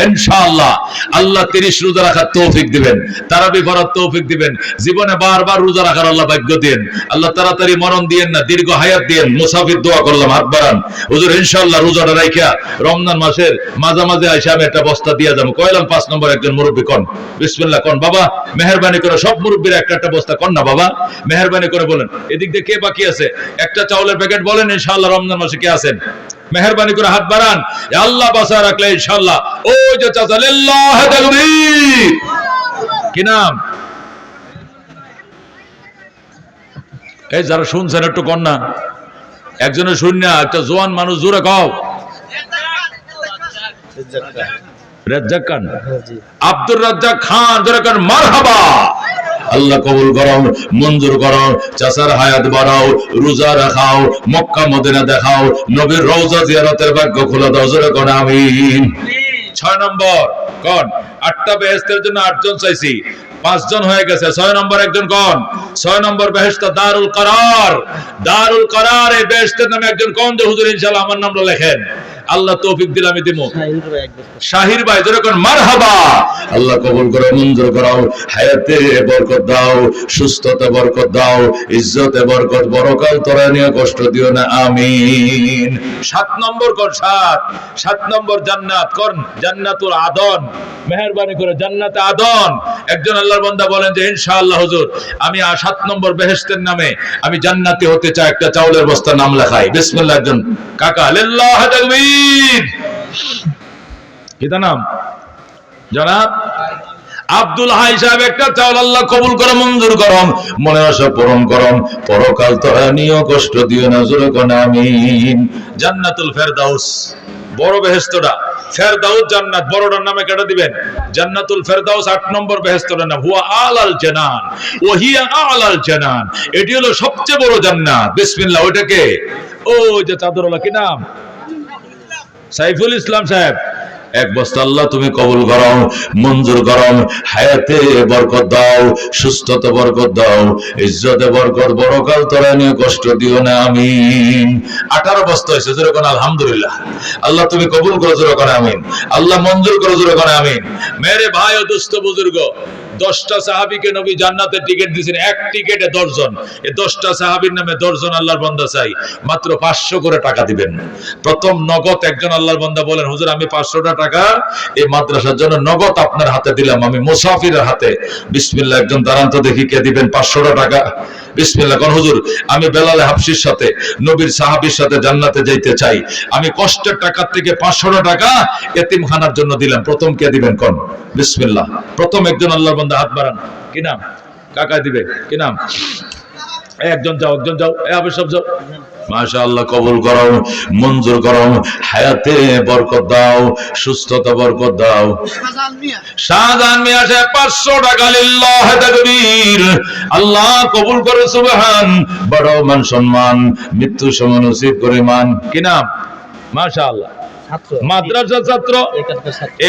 ইনশাআল্লাহ। আল্লাহ 30 রোজা রাখার তৌফিক দিবেন, তারাবি পড়ার তৌফিক দিবেন, জীবনে বারবার রোজা রাখার আল্লাহ ভাগ্য দেন। আল্লাহ তাড়াতাড়ি মরণ দিয়েন না, দীর্ঘ হায়াত দিয়েন। মুসাফির দোয়া করলাম, হাত বাড়ান। হুজুর ইনশাআল্লাহ রোজাটা রাইখা রমজান মাসের মাঝামাঝি আইসা আমি একটা বস্তা দিয়ে যাবো। কইলাম 5 নম্বর একজন মুরব্বী কোন? বিসমিল্লাহ কোন? বাবা মেহেরবানি করে সব মুরব্বীরা একটা বস্তা কোন না বাবা, মেহেরবানি করে বলেন। এদিক দিয়ে কে বাকি আছে? একটা চাউলের প্যাকেট বলেন ইনশাআল্লাহ রমজান মাসে কে আছেন? মেহেরবানি করে হাত বাড়ান। আল্লাহ বাঁচা রাখলে ইনশাআল্লাহ। ও যে চাচা, লিল্লাহি তাকবীর। কি নাম? এই যারা শুনছেন একটু কন্যা একজনের শূন্য, একটা জোয়ান মানুষ জোরে কও। রাজ্জাক খান, আব্দুর রাজ্জাক খান, জোরে কর মারহাবা। আল্লাহ কবুল করো, মঞ্জুর করো, চাচার হায়াত বাড়াও, রোজা রাখাও, মক্কা মদিনা দেখাও, নবীর রওজা জিয়ারতের ভাগ্য খুলে দাও, জোরে কর আমিন। 6 নম্বর কোন? 8টা বেহেশতের জন্য 8 জন চাইছি, 5 জন হয়ে গেছে। 6 নম্বর একজন কোন? 6 নম্বর বেহেশত দারুল করার। দারুল করার এই বেহেশতের নামে একজন কোন যে হুজুর ইনশাআল্লাহ আমার নামটা লেখেন। আল্লাহ তৌফিক দিলে আমি দিমু। শাহির ভাই জোরে কোন মারহাবা। আল্লাহ কবুল করো, মঞ্জুর করো, হায়াতে বরকত দাও, সুস্থতা বরকত দাও, ইজ্জতে বরকত, বড়কাল তোরা নিয়ে কষ্ট দিও না, আমিন। 7 নম্বর কোন? 7 নম্বর জান্নাত কোন? জান্নাতুল আদন। মেহেরবানি করে জান্নাতে আদন। একজন আল্লাহর বান্দা বলেন যে ইনশাআল্লাহ হুজুর আমি 7 নম্বর বেহেশতের নামে আমি জান্নাতি হতে চাই, একটা চাউলের বস্তা নাম লেখাই। বিসমিল্লাহ। একজন কাকা লিল্লাহ তাকবীর। কিতা নাম? জনাব আব্দুল হাই সাহেব। একটা চাউল আল্লাহ কবুল করো, মঞ্জুর করো, মনের আশা পূরণ করো, পরকাল তোরা নিয়ে কষ্ট দিও না, জোরে কোন আমিন। জান্নাতুল ফেরদাউস বড় বেহেশতটা, ফেরদাউস জান্নাত বড়টার নামে কেটে দিবেন জান্নাতুল ফেরদাউস। 8 নম্বর বেহেশতটার নাম হুয়া আলাল জান্নাত ওয়া হিয়া আলাল জান্নাত। এটি হলো সবচেয়ে বড় জান্নাত। বিসমিল্লাহ। ওইটাকে ও যে চাদরওয়ালা, কি নাম? সাইফুল ইসলাম সাহেব। 1 বস্তা আল্লাহ তুমি কবুল করো, মঞ্জুর করো, হায়াতে বরকত দাও, সুস্থতা বরকত দাও, ইজ্জতে বরকত, বড়কাল তোরা নিয়ে কষ্ট দিও না, আমিন। 18 বস্তা হয়েছে, জোরে কোন আলহামদুলিল্লাহ। আল্লাহ তুমি কবুল করো, জোরে কোন আমিন। আল্লাহ মঞ্জুর করো, জোরে কোন আমিন। মেরে ভাই ও দুস্থ বুজুর্গ, 10টা সাহাবীকে নবী জান্নাতের টিকিট দিয়েছেন, এক টিকিটে 10 জন। এই 10টা সাহাবীর নামে 10 জন আল্লাহর বান্দা চাই, মাত্র 500 করে টাকা দিবেন। প্রথম নগদ একজন আল্লাহর বান্দা বলেন হুজুর আমি 500টা টাকা এই মাদ্রাসার জন্য নগদ আপনার হাতে দিলাম, আমি মুসাফিরের হাতে। বিসমিল্লাহ। একজন দাঁড়ান তো দেখি কে দিবেন 500টা টাকা। বিসমিল্লাহ। কোন? হুজুর আমি বেলাল হাবশির সাথে, নবীর সাহাবীর সাথে জান্নাতে যাইতে চাই, আমি কষ্টের টাকা থেকে 500টা টাকা এতিমখানার জন্য দিলাম। প্রথম কে দিবেন কোন? বিসমিল্লাহ। প্রথম একজন আল্লাহর বান্দা হাত বাড়ান। কি নাম? কাকা দিবে। কি নাম? একজন যাও, একজন যাও, এভাবে সব যাও। মাশাআল্লাহ কবুল করো, মঞ্জুর করো, হায়াতে বরকত দাও, সুস্থতা বরকত দাও। শাহজাহান মিয়া সাহেব 500 টাকা। লিল্লাহ তাকবীর। আল্লাহ কবুল করে, সুবহান। বড় মান সম্মান, মৃত্যু সময় নসিব করে মান। কি নাম? মাশাআল্লাহ। মাদ্রাসার ছাত্র,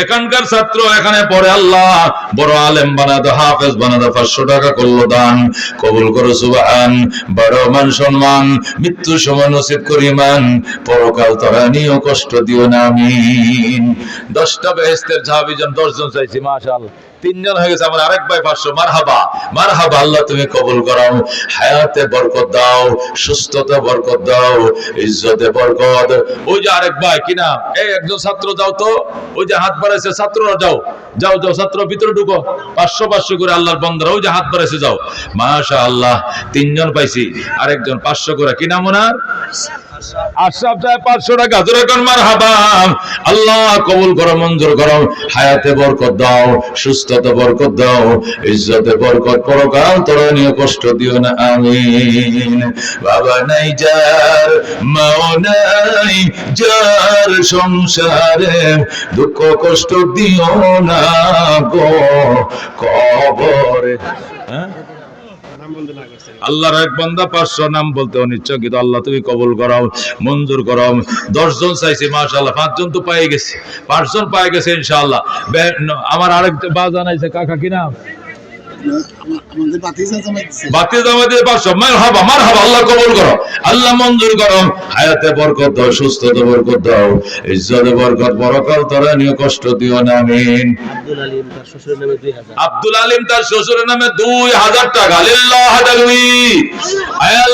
এখানকার ছাত্র, এখানে পড়ে। আল্লাহ বড় আলেম বানাতো, হাফেজ বানাতো, 500 টাকা করলো দান, কবুল করো, সুবহান। বড় মান সম্মান, মৃত্যু সময় নসিব করি মান, পরকাল তোরা নিয়েও কষ্ট দিও না, আমিন। 10টা বেহেশতের সাহাবীজন 10 জন চাইছি, মাশাআল্লাহ 3 জন হয়ে গেছে। আমার আরেক ভাই 500। মারহাবা, মারহাবা। আল্লাহ তুমি কবুল করো, হায়াতে বরকত দাও, সুস্থতা বরকত দাও, ইজ্জতে বরকত। ওই যে আরেক ভাই, কি নাম? এই একজন ছাত্র যাও তো, ওই যে হাত বাড়াইছে, ছাত্ররা যাও, যাও যাও, ছাত্র ভিতরে ঢুকো। 500 500 করে আল্লাহর বান্দারা ওই যে হাত বাড়াইছে, যাও। মাশাআল্লাহ 3 জন পাইছি, আরেকজন 500 করে। কি নাম ওনার? আশরাফ সাহেব 500 টাকা। জোরে কোন মারহাবা। আল্লাহ কবুল করো, মঞ্জুর করো, হায়াতে বরকত দাও, সুস্থতা বরকত দাও, ইজ্জতে বরকত, পরকাল তোরা নিয়ে কষ্ট দিও না, আমিন। বাবা নাই যার, মাও নাই যার, সংসারে দুঃখ কষ্ট দিও না গো কবরে। আল্লাহর এক বান্দা 500 নাম বলতে অনিচ্ছা, কিন্তু আল্লাহ তুমি কবুল করাও, মঞ্জুর করাও। 10 জন চাইছি, মাশাআল্লাহ 5 জন তো পেয়ে গেছে, 5 জন পেয়ে গেছে ইনশাআল্লাহ। আমার আরেক বাজান আইছে, কাকা কি নাম? বাতিজা জামাতে 500। মারহাবা, মারহাবা। আল্লাহ কবুল করো, আল্লাহ মঞ্জুর করো, হায়াতে বরকত দাও, সুস্থতা বরকত দাও, ইজ্জতে বরকত, পরকাল তোরা নিয়ে কষ্ট দিও না, আমিন। আব্দুল আলিম তার শ্বশুরের নামে 2000 টাকা। লিল্লাহ তাকবীর।